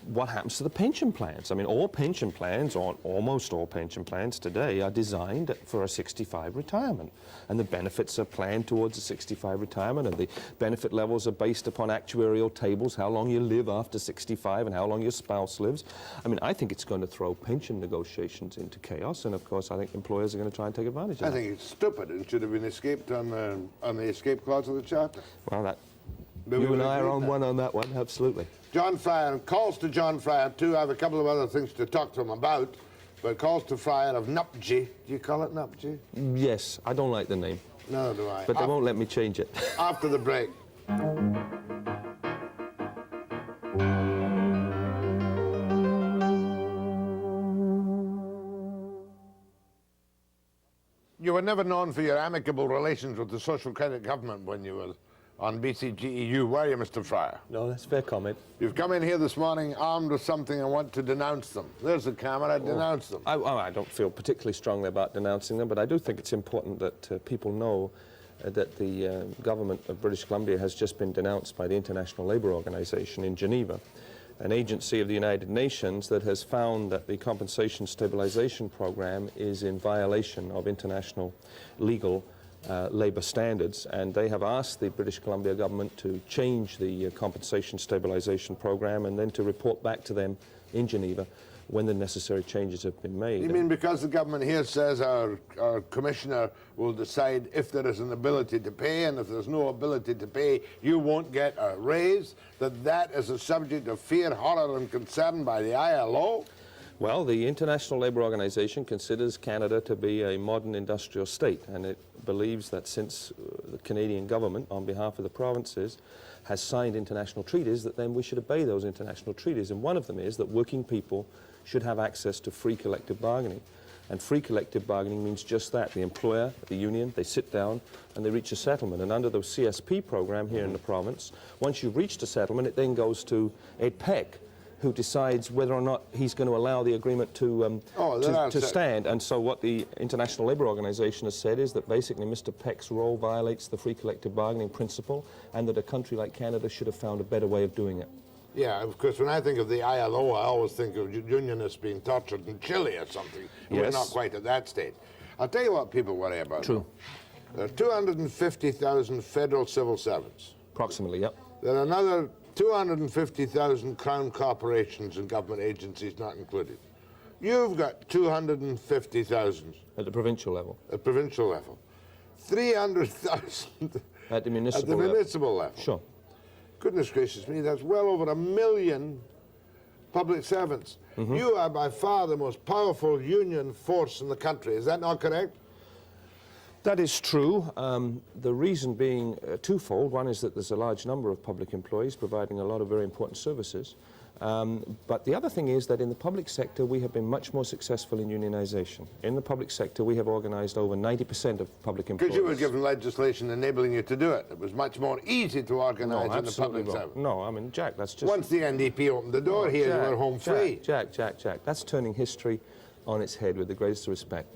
What happens to the pension plans? I mean, all pension plans, or almost all pension plans today, are designed for a 65 retirement. And the benefits are planned towards a 65 retirement, and the benefit levels are based upon actuarial tables, how long you live after 65 and how long your spouse lives. I mean, I think it's going to throw pension negotiations into chaos, and of course I think employers are going to try and take advantage of that. I think it's stupid and should have been escaped on the escape clause of the Charter. Well, you and I are on one on that one, absolutely. John Fryer, calls to John Fryer too. I have a couple of other things to talk to him about, but calls to Fryer of NUPG. Do you call it NUPG? Yes, I don't like the name. No, do I. But they won't let me change it. After the break. You were never known for your amicable relations with the Social Credit government when you were on BCGEU, were you, Mr. Fryer? No, that's a fair comment. You've come in here this morning armed with something and want to denounce them. There's the camera, denounce them. I don't feel particularly strongly about denouncing them, but I do think it's important that people know that the government of British Columbia has just been denounced by the International Labour Organization in Geneva, an agency of the United Nations that has found that the compensation stabilization program is in violation of international legal labour standards, and they have asked the British Columbia government to change the compensation stabilization program and then to report back to them in Geneva when the necessary changes have been made. You mean because the government here says our commissioner will decide if there is an ability to pay, and if there's no ability to pay, you won't get a raise, that is a subject of fear, horror and concern by the ILO? Well, the International Labour Organization considers Canada to be a modern industrial state, and it believes that since the Canadian government, on behalf of the provinces, has signed international treaties, that then we should obey those international treaties. And one of them is that working people should have access to free collective bargaining. And free collective bargaining means just that. The employer, the union, they sit down and they reach a settlement. And under the CSP program here in the province, once you've reached a settlement, it then goes to Ed Peck, who decides whether or not he's going to allow the agreement to stand. And so what the International Labour Organization has said is that basically Mr. Peck's role violates the free collective bargaining principle, and that a country like Canada should have found a better way of doing it. Yeah, of course, when I think of the ILO, I always think of unionists being tortured in Chile or something. Yes. We're not quite at that state. I'll tell you what people worry about. True. There are 250,000 federal civil servants. Approximately, yep. There are another 250,000 crown corporations and government agencies not included. You've got 250,000. At the provincial level. At provincial level. 300,000 at the municipal level. Sure. Goodness gracious me, that's well over 1 million public servants. Mm-hmm. You are by far the most powerful union force in the country. Is that not correct? That is true. The reason being twofold. One is that there's a large number of public employees providing a lot of very important services. But the other thing is that in the public sector we have been much more successful in unionization. In the public sector we have organized over 90% of public employees. Because you were given legislation enabling you to do it. It was much more easy to organize in the public sector. No, I mean, Jack, that's just... Once the NDP opened the door here, you were home free. Jack, that's turning history on its head with the greatest respect.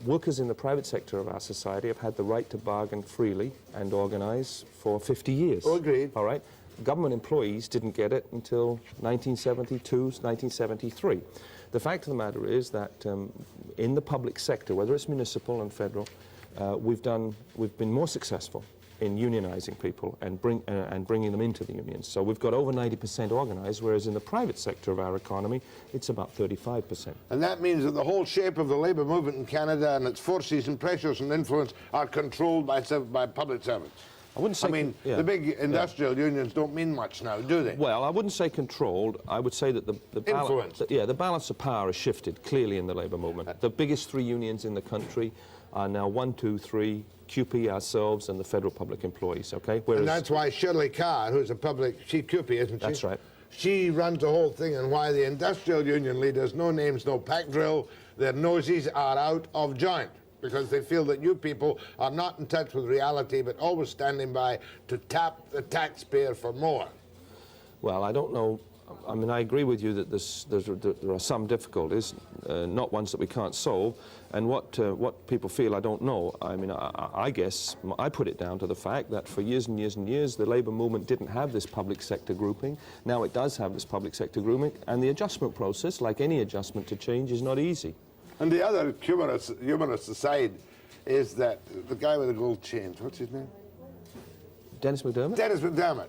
Workers in the private sector of our society have had the right to bargain freely and organize for 50 years. Oh, agreed. All right? Government employees didn't get it until 1972, 1973. The fact of the matter is that in the public sector, whether it's municipal and federal, we've been more successful in unionizing people and bringing them into the unions. So we've got over 90% organized, whereas in the private sector of our economy, it's about 35%. And that means that the whole shape of the labour movement in Canada and its forces and pressures and influence are controlled by public servants. I wouldn't say... I mean, the big industrial unions don't mean much now, do they? Well, I wouldn't say controlled. I would say that the balance... the balance of power has shifted clearly in the labour movement. The biggest three unions in the country are now 1, 2, 3, QP, ourselves, and the federal public employees, okay? Whereas, and that's why Shirley Carr, who's a public... She's QP, isn't she? That's right. She runs the whole thing, and why the industrial union leaders, no names, no pack drill, their noses are out of joint, because they feel that you people are not in touch with reality, but always standing by to tap the taxpayer for more. Well, I don't know. I mean, I agree with you that there are some difficulties, not ones that we can't solve, and what people feel, I don't know. I mean, I guess I put it down to the fact that for years and years and years, the labour movement didn't have this public sector grouping. Now it does have this public sector grouping, and the adjustment process, like any adjustment to change, is not easy. And the other humorous aside is that the guy with the gold chains, what's his name? Dennis McDermott? Dennis McDermott,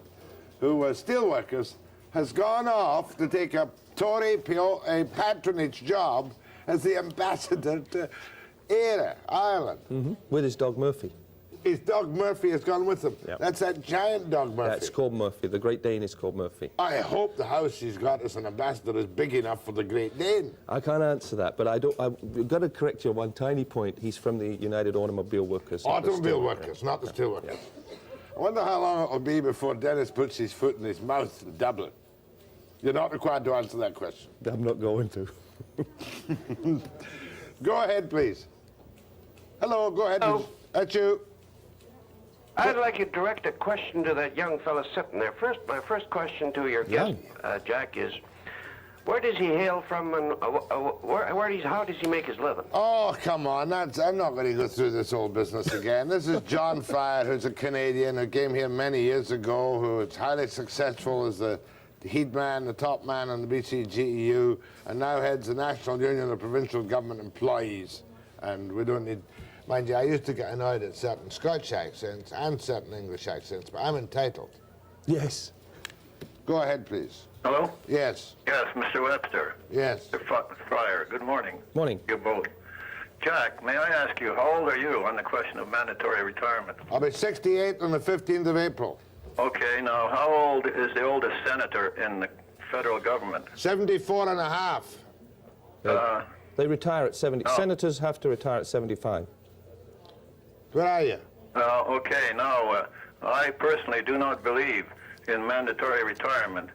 who was steelworkers, has gone off to take a Tory patronage job as the ambassador to Ireland. Mm-hmm. With his dog Murphy. His dog Murphy has gone with him. Yep. That's that giant dog Murphy. That's called Murphy. The Great Dane is called Murphy. I hope the house she's got as an ambassador is big enough for the Great Dane. I can't answer that, but I've got to correct you on one tiny point. He's from the United Automobile Workers. Automobile Workers, not the Steelworkers. Yeah. I wonder how long it'll be before Dennis puts his foot in his mouth in Dublin. You're not required to answer that question. I'm not going to. Go ahead, please. Hello, go ahead. Hello. That's you. I'd like you to direct a question to that young fella sitting there. My first question to your guest, Jack, is where does he hail from, and how does he make his living? Oh, come on. I'm not going to go through this old business again. This is John Fryer, who's a Canadian who came here many years ago, who is highly successful as the head man, the top man on the BCGEU, and now heads the National Union of Provincial Government Employees. And we don't need... Mind you, I used to get annoyed at certain Scotch accents and certain English accents, but I'm entitled. Yes. Go ahead, please. Hello? Yes. Yes, Mr. Webster. Yes. Mr. Fryer, good morning. Morning. You both. Jack, may I ask you, how old are you on the question of mandatory retirement? I'll be 68 on the 15th of April. Okay, now, how old is the oldest senator in the federal government? 74 and a half. They retire at 70. Oh. Senators have to retire at 75. Where are you? Okay, now, I personally do not believe in mandatory retirement.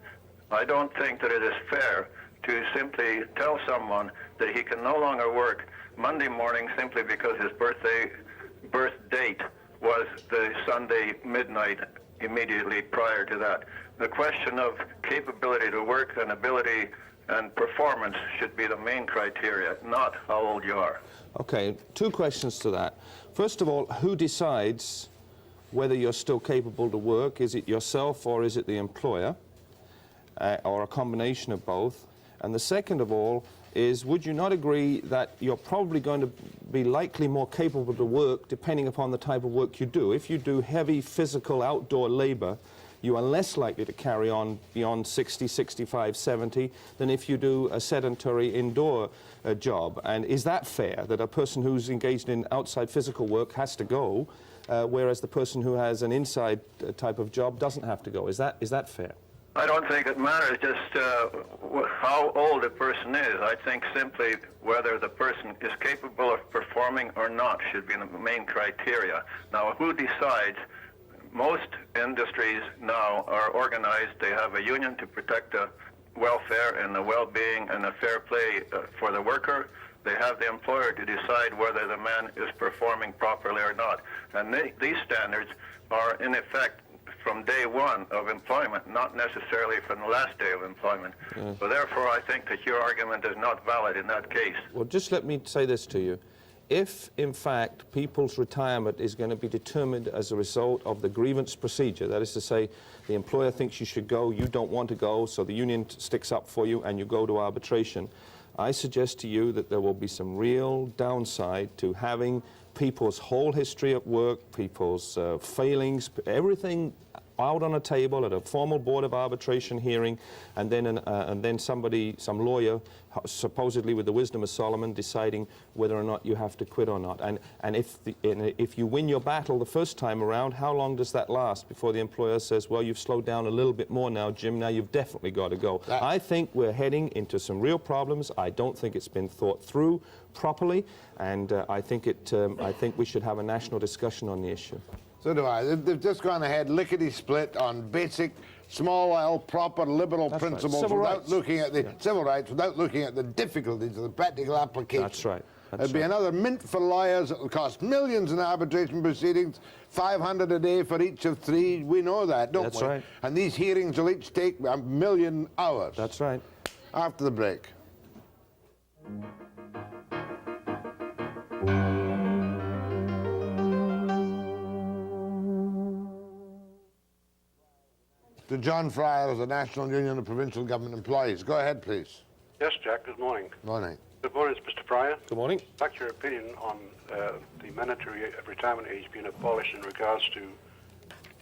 I don't think that it is fair to simply tell someone that he can no longer work Monday morning simply because his birth date was the Sunday midnight immediately prior to that. The question of capability to work and ability and performance should be the main criteria, not how old you are. Okay, two questions to that. First of all, who decides whether you're still capable to work? Is it yourself or is it the employer? Or a combination of both? And the second of all is, would you not agree that you're probably going to be likely more capable to work depending upon the type of work you do? If you do heavy physical outdoor labor, you are less likely to carry on beyond 60, 65, 70 than if you do a sedentary indoor job. And is that fair, that a person who's engaged in outside physical work has to go, whereas the person who has an inside type of job doesn't have to go? Is that fair? I don't think it matters just how old a person is. I think simply whether the person is capable of performing or not should be the main criteria. Now, who decides? Most industries now are organized. They have a union to protect the welfare and the well-being and the fair play for the worker. They have the employer to decide whether the man is performing properly or not. And these standards are in effect from day one of employment, not necessarily from the last day of employment. So therefore, I think that your argument is not valid in that case. Well, just let me say this to you. If, in fact, people's retirement is going to be determined as a result of the grievance procedure, that is to say, the employer thinks you should go, you don't want to go, so the union sticks up for you and you go to arbitration, I suggest to you that there will be some real downside to having people's whole history at work, people's failings, everything out on a table at a formal board of arbitration hearing, and then somebody, some lawyer, supposedly with the wisdom of Solomon, deciding whether or not you have to quit or not. And if you win your battle the first time around, how long does that last before the employer says, well, you've slowed down a little bit more now, Jim, now you've definitely got to go. I think we're heading into some real problems. I don't think it's been thought through properly, and I think we should have a national discussion on the issue. So do I. They've just gone ahead lickety-split on basic, small L, proper liberal principles without looking at the civil rights, without looking at the difficulties of the practical application. That's right. There'll be another mint for lawyers. It'll cost millions in arbitration proceedings, 500 a day for each of three. We know that, don't we? That's right. And these hearings will each take a million hours. That's right. After the break. To John Fryer of the National Union of Provincial Government Employees. Go ahead, please. Yes, Jack, good morning. Morning. Good morning, Mr. Fryer. Good morning. I'd like your opinion on the mandatory retirement age being abolished in regards to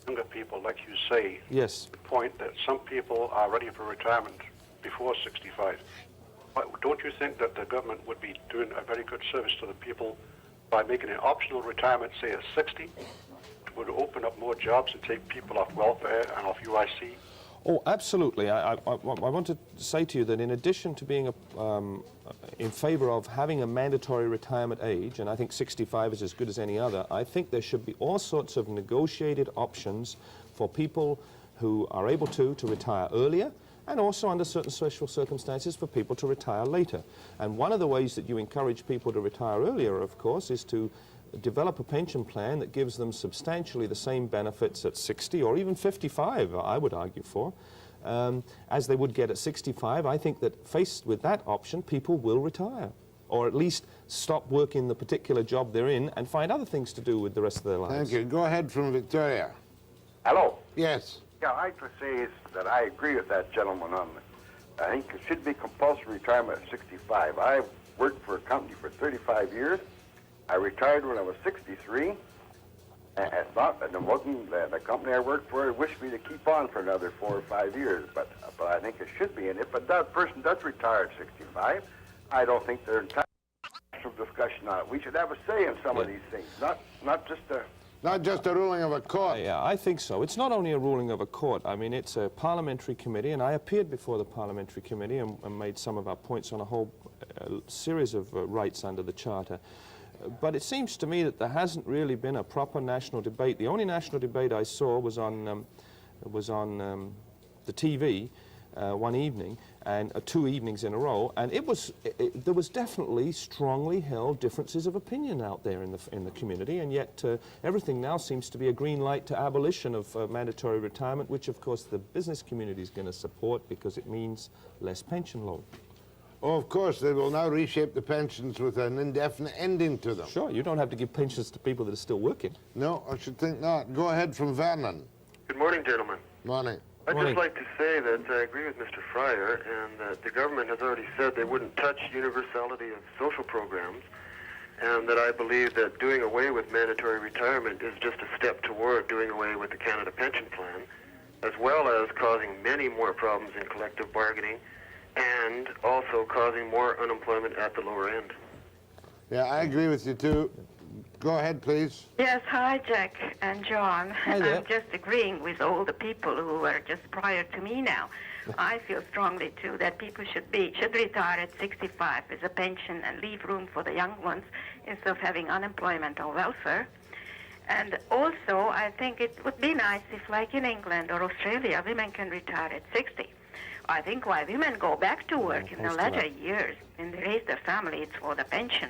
younger people, like you say. Yes. The point that some people are ready for retirement before 65. But don't you think that the government would be doing a very good service to the people by making an optional retirement, say, at 60? Would open up more jobs and take people off welfare and off UIC? Oh, absolutely. I want to say to you that in addition to being in favor of having a mandatory retirement age, and I think 65 is as good as any other, I think there should be all sorts of negotiated options for people who are able to retire earlier, and also under certain social circumstances for people to retire later. And one of the ways that you encourage people to retire earlier, of course, is to develop a pension plan that gives them substantially the same benefits at 60 or even 55, I would argue for, as they would get at 65. I think that faced with that option, people will retire, or at least stop working the particular job they're in and find other things to do with the rest of their lives. Thank you. Go ahead from Victoria. Hello. Yes. Yeah, I'd like to say is that I agree with that gentleman on it. I think it should be compulsory retirement at 65. I worked for a company for 35 years. I retired when I was 63. And it's not, and it wasn't the company I worked for wished me to keep on for another 4 or 5 years, but I think it should be in it. But that person does retire at 65. I don't think they're entitled to some discussion on it. We should have a say in some of these things, not just a... Not just a ruling of a court. Yeah, I think so. It's not only a ruling of a court. I mean, it's a parliamentary committee, and I appeared before the parliamentary committee and made some of our points on a whole series of rights under the Charter. But it seems to me that there hasn't really been a proper national debate. The only national debate I saw was on the TV one evening, and 2 evenings in a row, and there was definitely strongly held differences of opinion out there in the community, and yet everything now seems to be a green light to abolition of mandatory retirement, which of course the business community is going to support because it means less pension load. Oh, of course, they will now reshape the pensions with an indefinite ending to them. Sure, you don't have to give pensions to people that are still working. No, I should think not. Go ahead from Vernon. Good morning, gentlemen. Morning. I'd just like to say that I agree with Mr. Fryer, and that the government has already said they wouldn't touch universality of social programs, and that I believe that doing away with mandatory retirement is just a step toward doing away with the Canada Pension Plan, as well as causing many more problems in collective bargaining, and also causing more unemployment at the lower end. Yeah, I agree with you too. Go ahead, please. Yes, hi, Jack and John. Hi there. I'm just agreeing with all the people who were just prior to me now. I feel strongly, too, that people should retire at 65 with a pension and leave room for the young ones instead of having unemployment or welfare. And also, I think it would be nice if, like in England or Australia, women can retire at 60. I think why women go back to work in the latter years and they raise their family, it's for the pension.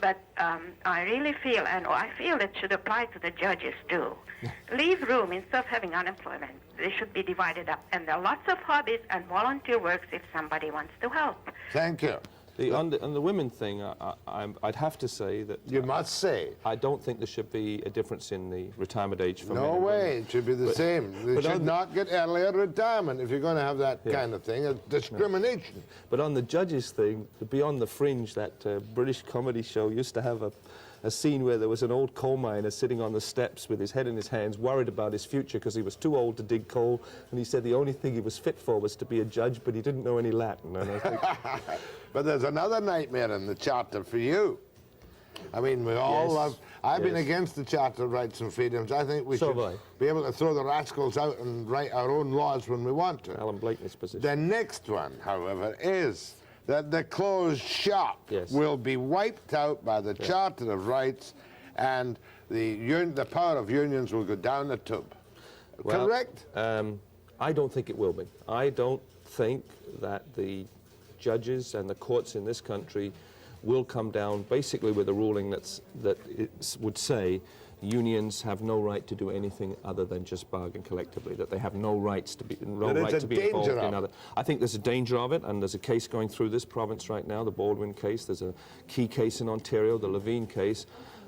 But I really feel, and I feel it should apply to the judges too. Leave room instead of having unemployment. They should be divided up. And there are lots of hobbies and volunteer works if somebody wants to help. Thank you. On the women thing, I'd have to say that... You must say. I don't think there should be a difference in the retirement age for men. No way. It should be the same. They should not get earlier retirement if you're going to have that kind of thing. It's discrimination. But on the judges thing, Beyond the Fringe, that British comedy show used to have a scene where there was an old coal miner sitting on the steps with his head in his hands, worried about his future because he was too old to dig coal, and he said the only thing he was fit for was to be a judge, but he didn't know any Latin. And I think... But there's another nightmare in the Charter for you. I mean, we all love... I've been against the Charter of Rights and Freedoms. I think we should be able to throw the rascals out and write our own laws when we want to. Alan Blakeney's position. The next one, however, is that the closed shop will be wiped out by the Charter of Rights, and the power of unions will go down the tube. Well, correct? I don't think it will be. I don't think that the judges and the courts in this country will come down basically with a ruling that would say unions have no right to do anything other than just bargain collectively, that they have no rights to be involved in other. I think there's a danger of it, and there's a case going through this province right now, the Baldwin case. There's a key case in Ontario, the Levine case.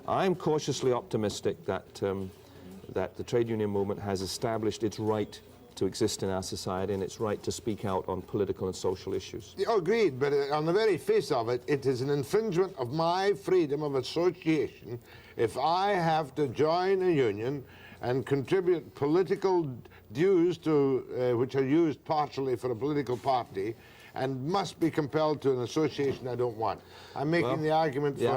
I'm cautiously optimistic that that the trade union movement has established its right to exist in our society and its right to speak out on political and social issues. Oh, agreed, but on the very face of it, it is an infringement of my freedom of association if I have to join a union and contribute political dues to, which are used partially for a political party, and must be compelled to an association I don't want. I'm making the argument for... Yeah,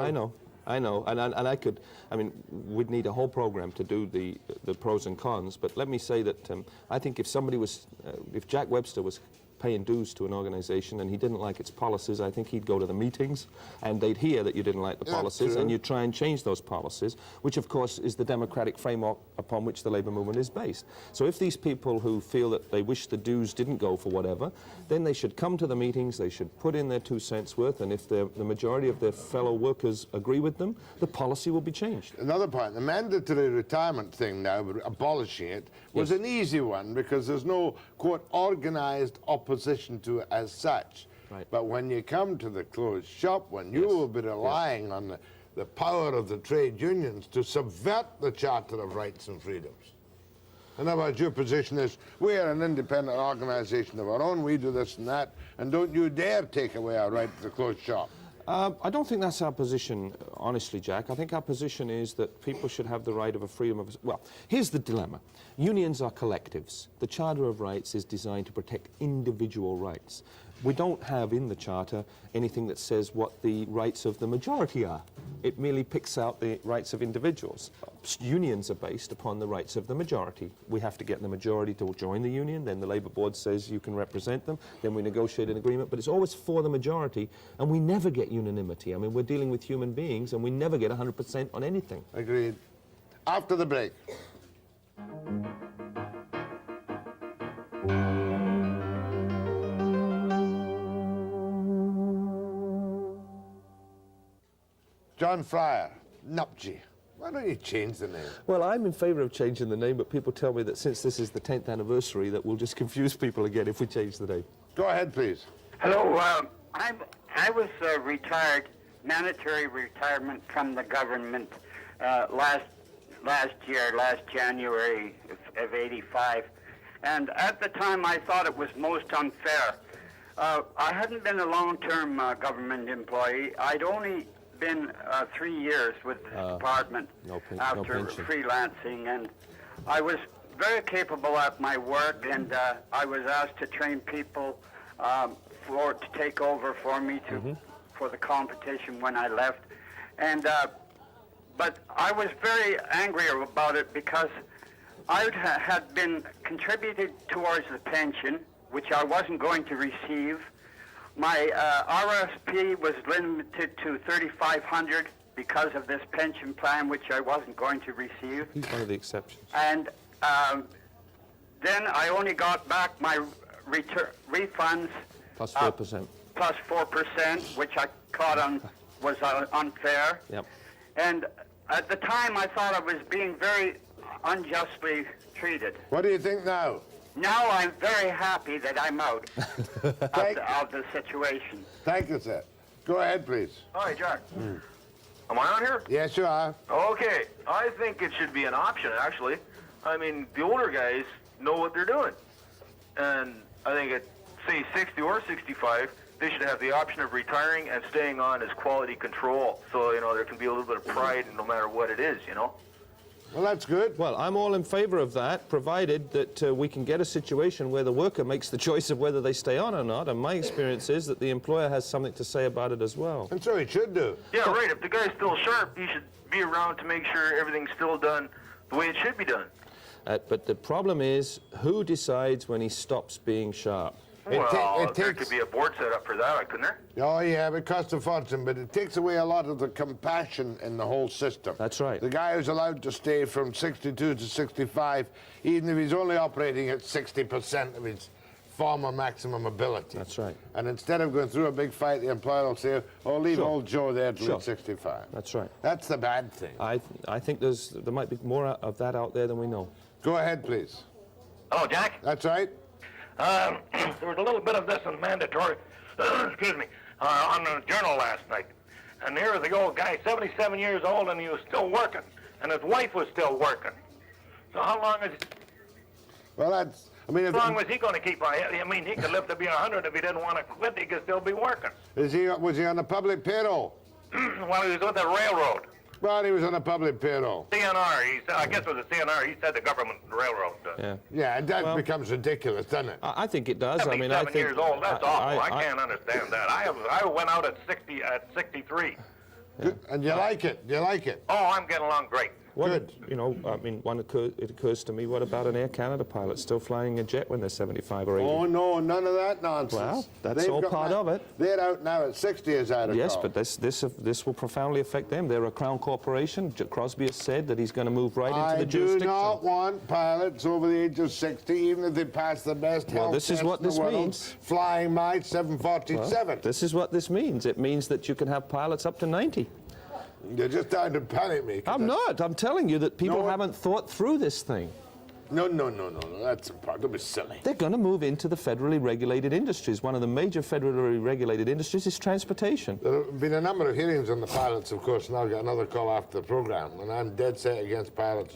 I know, and I mean, we'd need a whole program to do the pros and cons, but let me say that I think if somebody was, if Jack Webster was paying dues to an organization and he didn't like its policies, I think he'd go to the meetings and they'd hear that you didn't like the policies and you'd try and change those policies, which of course is the democratic framework upon which the labour movement is based. So if these people who feel that they wish the dues didn't go for whatever, then they should come to the meetings, they should put in their 2 cents worth, and if the majority of their fellow workers agree with them, the policy will be changed. Another point, the mandatory retirement thing now, abolishing it, was an easy one because there's no, quote, organised opposition to it as such. Right. But when you come to the closed shop, when you will be relying on the power of the trade unions to subvert the Charter of Rights and Freedoms. In other words, your position is, we are an independent organisation of our own, we do this and that, and don't you dare take away our right to the closed shop. I don't think that's our position, honestly, Jack. I think our position is that people should have the right of a freedom of... Well, here's the dilemma. Unions are collectives. The Charter of Rights is designed to protect individual rights. We don't have in the Charter anything that says what the rights of the majority are. It merely picks out the rights of individuals. Unions are based upon the rights of the majority. We have to get the majority to join the union, then the Labour Board says you can represent them, then we negotiate an agreement, but it's always for the majority, and we never get unanimity. I mean, we're dealing with human beings, and we never get 100% on anything. Agreed. After the break. John Fryer, Nupji. Why don't you change the name? Well, I'm in favour of changing the name, but people tell me that since this is the 10th anniversary, that we'll just confuse people again if we change the name. Go ahead, please. Hello. I was retired, mandatory retirement from the government last January of '85, and at the time I thought it was most unfair. I hadn't been a long-term government employee. I'd only been 3 years with the department after freelancing, and I was very capable at my work, and I was asked to train people to take over for me for the competition when I left, and but I was very angry about it because I had been contributed towards the pension, which I wasn't going to receive. My RSP was limited to $3,500 because of this pension plan, which I wasn't going to receive. He's one of the exceptions. And then I only got back my refunds. Plus 4%. Plus 4%, which I caught on was unfair. Yep. And at the time, I thought I was being very unjustly treated. What do you think now? Now I'm very happy that I'm out of the situation. Thank you, sir. Go ahead, please. Hi, Jack. Am I on here? Yes, you are. Okay. I think it should be an option, actually. I mean, the older guys know what they're doing. And I think at, say, 60 or 65, they should have the option of retiring and staying on as quality control. So, you know, there can be a little bit of pride no matter what it is, you know? Well, that's good. Well, I'm all in favour of that, provided that we can get a situation where the worker makes the choice of whether they stay on or not, and my experience is that the employer has something to say about it as well. And so he should do. Yeah, right. If the guy's still sharp, he should be around to make sure everything's still done the way it should be done. But the problem is, who decides when he stops being sharp? Well, there could be a board set up for that, couldn't there? Oh, yeah, it costs a fortune, but it takes away a lot of the compassion in the whole system. That's right. The guy who's allowed to stay from 62 to 65, even if he's only operating at 60% of his former maximum ability. That's right. And instead of going through a big fight, the employer will say, oh, leave old Joe there till he's 65. That's right. That's the bad thing. I think there might be more of that out there than we know. Go ahead, please. Hello, Jack. That's right. There was a little bit of this in mandatory, excuse me, on the Journal last night. And here was the old guy, 77 years old, and he was still working. And his wife was still working. So how long is... Well, that's... I mean, how long was he going to keep on? I mean, he could live to be 100 if he didn't want to quit. He could still be working. Was he on the public payroll? Well, he was with the railroad. Well, he was on a public payroll. CNR, he said, I guess it was the CNR. He said the government railroad does. Yeah. Yeah, and that becomes ridiculous, doesn't it? I think it does. I mean, I think... 77 years old, that's awful. I can't understand that. I went out at 63. Good. And you like it? You like it? Oh, I'm getting along great. Good. You know, I mean, it occurs to me, what about an Air Canada pilot still flying a jet when they're 75 or 80? Oh, no, none of that nonsense. Well, that's all part of it. They're out now at 60, as I recall. Yes, but this will profoundly affect them. They're a Crown corporation. Crosby has said that he's going to move right into the jurisdiction. I do not want pilots over the age of 60, even if they pass the best health this is test what in the this world, means. flying my 747. Well, this is what this means. It means that you can have pilots up to 90. You're just trying to panic me. I'm not. I'm telling you that people haven't thought through this thing. No. That's impossible. Don't be silly. They're going to move into the federally regulated industries. One of the major federally regulated industries is transportation. There have been a number of hearings on the pilots, of course, and I'll get another call after the program, and I'm dead set against pilots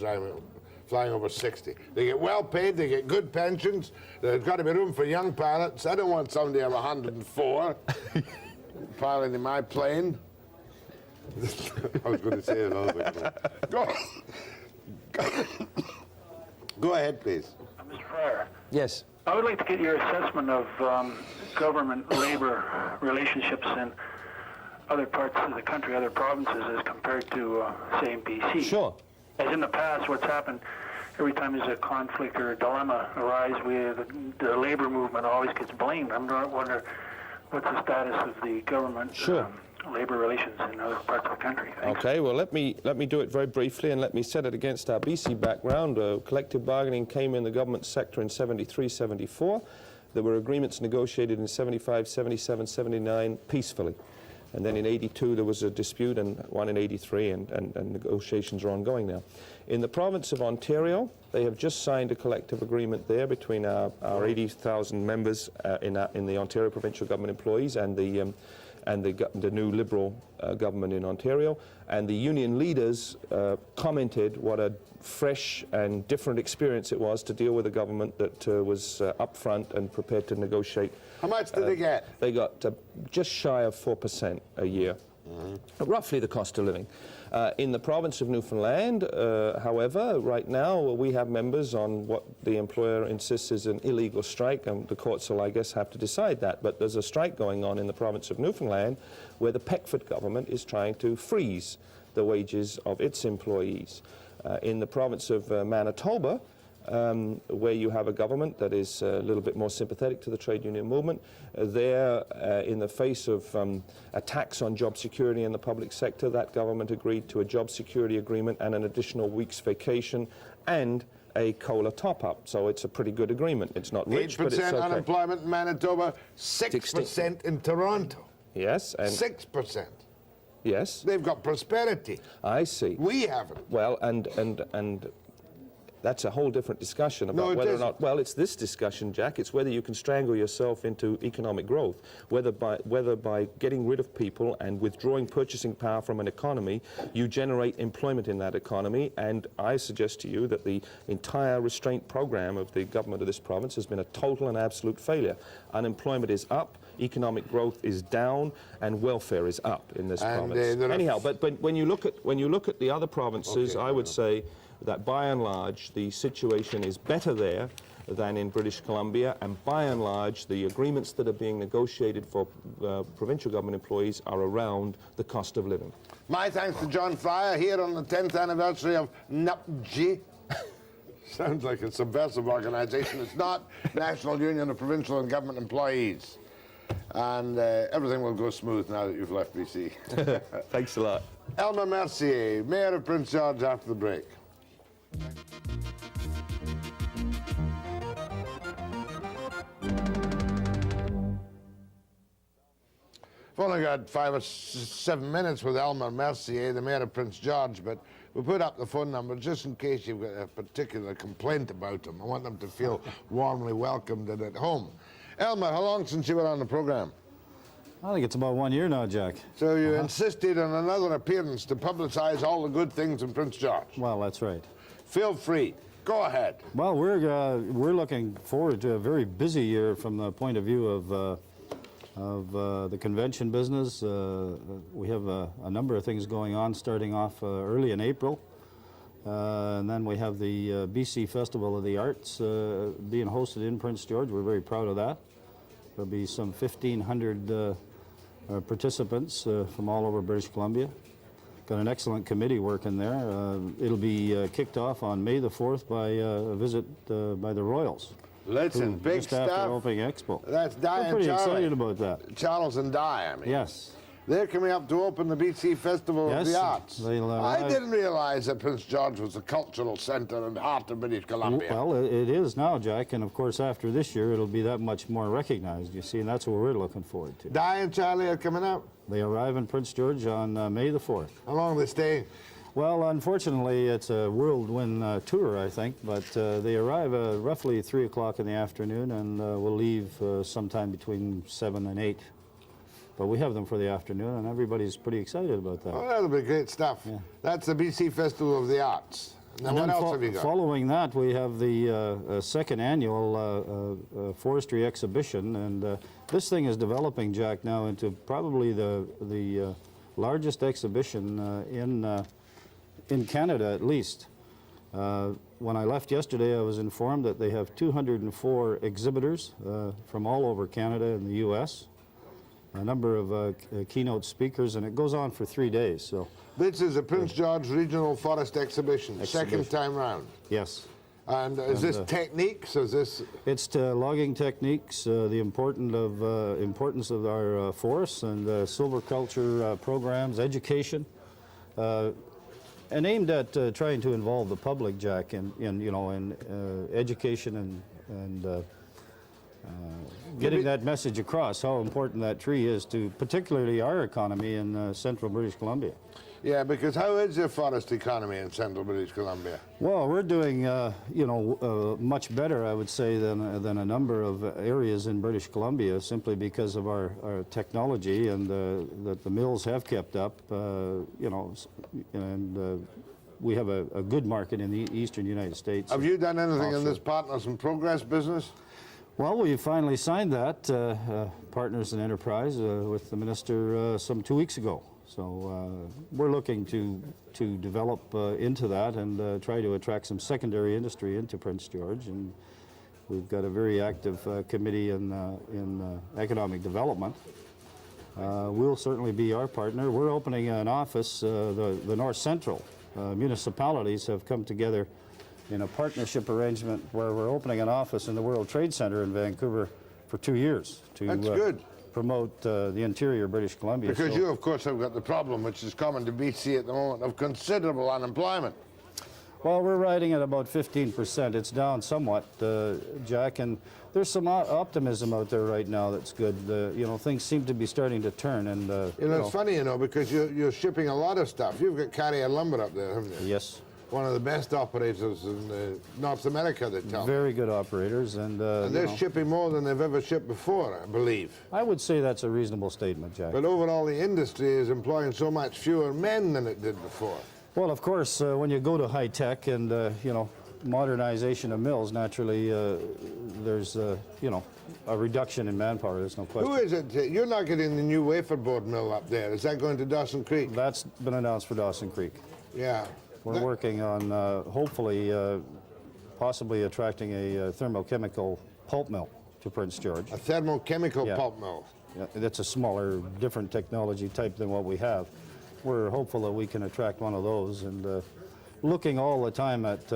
flying over 60. They get well paid, they get good pensions, there's got to be room for young pilots. I don't want somebody of 104 piloting my plane. I was going to say another thing. Go ahead, please. Mr. Fryer. Yes. I would like to get your assessment of government-labor relationships in other parts of the country, other provinces, as compared to, say, in BC. Sure. As in the past, what's happened, every time there's a conflict or a dilemma arise, the labor movement always gets blamed. I'm wondering what's the status of the government labor relations in other parts of the country. Thanks. Okay, well, let me do it very briefly, and let me set it against our BC background. Collective bargaining came in the government sector in 73, 74. There were agreements negotiated in 75, 77, 79 peacefully. And then in 82 there was a dispute, and one in 83, and negotiations are ongoing now. In the province of Ontario, they have just signed a collective agreement there between our 80,000 members in the Ontario provincial government employees and the new Liberal government in Ontario. And the union leaders commented what a fresh and different experience it was to deal with a government that was upfront and prepared to negotiate. How much did they get? They got just shy of 4% a year, roughly the cost of living. In the province of Newfoundland, however, right now we have members on what the employer insists is an illegal strike, and the courts will, I guess, have to decide that. But there's a strike going on in the province of Newfoundland where the Peckford government is trying to freeze the wages of its employees. In the province of Manitoba, where you have a government that is a little bit more sympathetic to the trade union movement, there, in the face of attacks on job security in the public sector, that government agreed to a job security agreement and an additional week's vacation and a COLA top-up. So it's a pretty good agreement. It's not rich, but it's okay. 8% unemployment in Manitoba, 6% in Toronto. Yes. And 6%. Yes. They've got prosperity. I see. We haven't. Well, and that's a whole different discussion about whether or not. Well, it's this discussion, Jack. It's whether you can strangle yourself into economic growth, whether by getting rid of people and withdrawing purchasing power from an economy, you generate employment in that economy. And I suggest to you that the entire restraint program of the government of this province has been a total and absolute failure. Unemployment is up, economic growth is down, and welfare is up in this province. Anyhow, but when you look at the other provinces, I would say that by and large the situation is better there than in British Columbia, and by and large the agreements that are being negotiated for provincial government employees are around the cost of living. My thanks to John Fryer here on the 10th anniversary of NUPG. Sounds like a subversive organization. It's not. National Union of Provincial and Government Employees. And everything will go smooth now that you've left BC. Thanks a lot. Elmer Mercier, Mayor of Prince George, after the break. We've only got 5 or 7 minutes with Elmer Mercier, the Mayor of Prince George, but we'll put up the phone number just in case you've got a particular complaint about him. I want them to feel warmly welcomed and at home. Elmer, how long since you were on the program? I think it's about 1 year now, Jack. So you insisted on another appearance to publicize all the good things in Prince George. Well, that's right. Feel free. Go ahead. Well, we're looking forward to a very busy year from the point of view of the convention business. We have a number of things going on, starting off early in April. And then we have the BC Festival of the Arts being hosted in Prince George. We're very proud of that. There'll be some 1,500 participants from all over British Columbia. got an excellent committee working there. It'll be kicked off on May the 4th by a visit by the Royals. Listen, big just stuff. after opening expo. That's Di We're and pretty Charlie. excited about that. Charles and Di, I mean. Yes. They're coming up to open the BC Festival of Yes, the Arts. they'll, I didn't realize that Prince George was the cultural center and heart of British Columbia. Well, it is now, Jack, and of course after this year it'll be that much more recognized, you see, and that's what we're looking forward to. Di and Charlie are coming up? They arrive in Prince George on May the 4th. How long will they stay? Well, unfortunately, it's a whirlwind tour, I think, but they arrive roughly 3 o'clock in the afternoon and will leave sometime between 7 and 8. But we have them for the afternoon, and everybody's pretty excited about that. Oh, that'll be great stuff. Yeah. That's the BC Festival of the Arts. Now, And what then else have you got? Following that, we have the second annual forestry exhibition, and this thing is developing, Jack, now into probably the largest exhibition in Canada, at least. When I left yesterday, I was informed that they have 204 exhibitors from all over Canada and the U.S., a number of keynote speakers, and it goes on for 3 days. So This is a Prince George Regional Forest Exhibition, second time round. Yes. And is this techniques? Is this? It's logging techniques, the importance of our forests and silviculture programs, education, and aimed at trying to involve the public, Jack, in education and getting that message across, how important that tree is to particularly our economy in central British Columbia. Yeah, because how is your forest economy in central British Columbia? Well, we're doing, much better, I would say, than a number of areas in British Columbia, simply because of our technology and that the mills have kept up, and we have a good market in the eastern United States. Have you done anything in this Partners in Progress business? Well, we finally signed that, Partners in Enterprise, with the minister some 2 weeks ago. So we're looking to develop into that and try to attract some secondary industry into Prince George. And we've got a very active committee in economic development. We'll certainly be our partner. We're opening an office. The North Central municipalities have come together in a partnership arrangement where we're opening an office in the World Trade Center in Vancouver for 2 years to That's good. Promote the interior British Columbia. Because you, of course, have got the problem, which is common to BC at the moment, of considerable unemployment. Well, we're riding at about 15%. It's down somewhat, Jack, and there's some optimism out there right now that's good. Things seem to be starting to turn. And it's funny, because you're shipping a lot of stuff. You've got Carrier Lumber up there, haven't you? Yes. One of the best operators in North America, they tell me. Very good operators, and they're shipping more than they've ever shipped before, I believe. I would say that's a reasonable statement, Jack. But overall, the industry is employing so much fewer men than it did before. Well, of course, when you go to high tech and modernization of mills, naturally there's a reduction in manpower. There's no question. Who is it? You're not getting the new wafer board mill up there. Is that going to Dawson Creek? That's been announced for Dawson Creek. Yeah. We're working on hopefully possibly attracting a thermochemical pulp mill to Prince George. A thermochemical pulp mill. Yeah, that's a smaller, different technology type than what we have. We're hopeful that we can attract one of those, and looking all the time at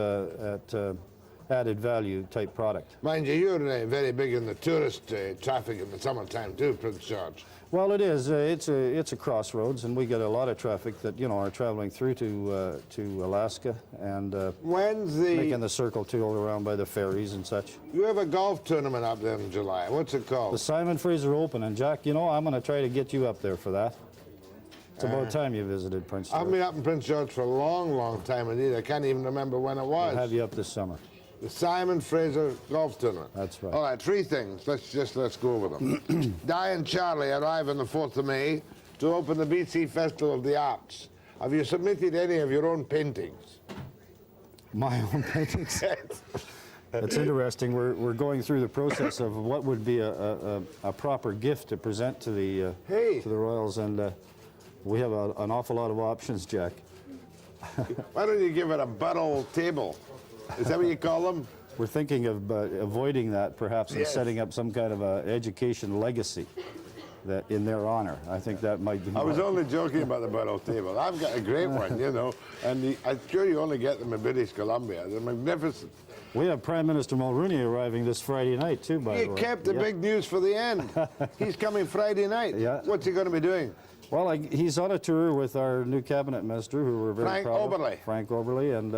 added value type product. Mind you, you're very big in the tourist traffic in the summertime too, Prince George. Well, it is. It's a crossroads, and we get a lot of traffic that are traveling through to Alaska and making the circle to all around by the ferries and such. You have a golf tournament up there in July. What's it called? The Simon Fraser Open, and Jack, I'm going to try to get you up there for that. It's about time you visited Prince George. I've been up in Prince George for a long, long time indeed. I can't even remember when it was. We'll have you up this summer. The Simon Fraser Golf Tournament. That's right. All right, 3 things. Let's go over them. Di and Charlie arrive on the 4th of May to open the BC Festival of the Arts. Have you submitted any of your own paintings? My own paintings? That's interesting. We're going through the process of what would be a proper gift to present to the Royals, and we have an awful lot of options, Jack. Why don't you give it a buttle table? Is that what you call them? We're thinking of avoiding that, perhaps, and setting up some kind of a education legacy. that in their honor. I think that might be. I was only joking about the bottle table. I've got a great one, you know, and I'm sure you only get them in British Columbia. They're magnificent. We have Prime Minister Mulroney arriving this Friday night, too, by the way. You kept the big news for the end. He's coming Friday night. Yeah. What's he going to be doing? Well, he's on a tour with our new cabinet minister, who we're very proud Oberle. of. Frank Oberle. And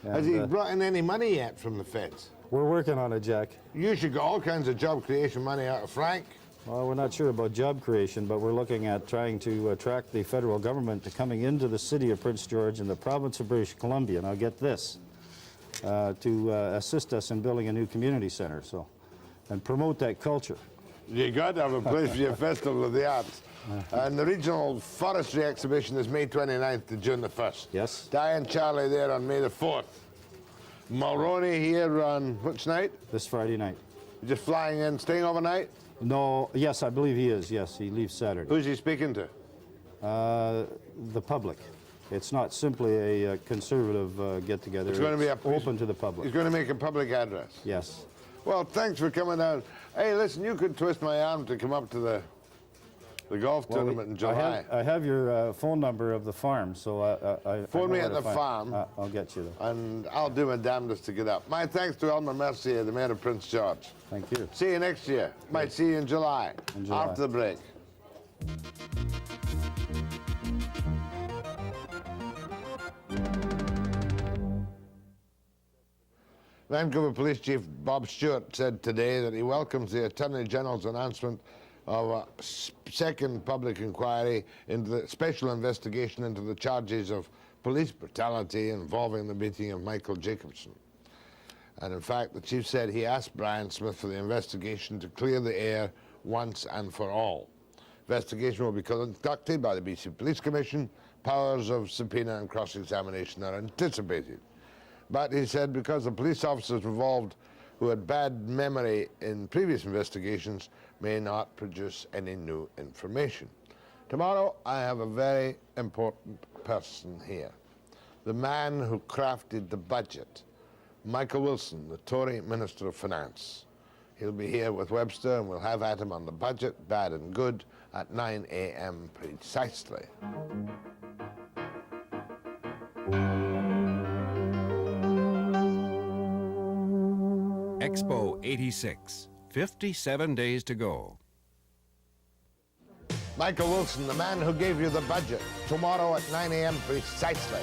has he brought in any money yet from the feds? We're working on it, Jack. You should get all kinds of job creation money out of Frank. Well, we're not sure about job creation, but we're looking at trying to attract the federal government to coming into the city of Prince George in the province of British Columbia. Now, get this. To assist us in building a new community center, and promote that culture. You got to have a place for your Festival of the Arts. And the regional forestry exhibition is May 29th to June the 1st. Yes. Diane Charlie there on May the 4th. Mulroney here on which night? This Friday night. Just flying in, staying overnight? No, yes, I believe he is. Yes, he leaves Saturday. Who's he speaking to? The public. It's not simply a conservative get-together. It's going to be open to the public. He's going to make a public address. Yes. Well, thanks for coming down. Hey, listen, you could twist my arm to come up to the golf tournament in July. I have your phone number of the farm, so I phone me at the farm. I'll get you there. And I'll do my damnedest to get up. My thanks to Elmer Mercier, the mayor of Prince George. Thank you. See you next year. Might see you in July. After the break. Vancouver Police Chief Bob Stewart said today that he welcomes the Attorney General's announcement of a second public inquiry into the special investigation into the charges of police brutality involving the beating of Michael Jacobson. And in fact, the chief said he asked Brian Smith for the investigation to clear the air once and for all. Investigation will be conducted by the BC Police Commission. Powers of subpoena and cross-examination are anticipated. But he said because the police officers involved who had bad memory in previous investigations may not produce any new information. Tomorrow, I have a very important person here. The man who crafted the budget, Michael Wilson, the Tory Minister of Finance. He'll be here with Webster, and we'll have at him on the budget, bad and good, at 9 a.m. precisely. Expo 86, 57 days to go. Michael Wilson, the man who gave you the budget, tomorrow at 9 a.m. precisely.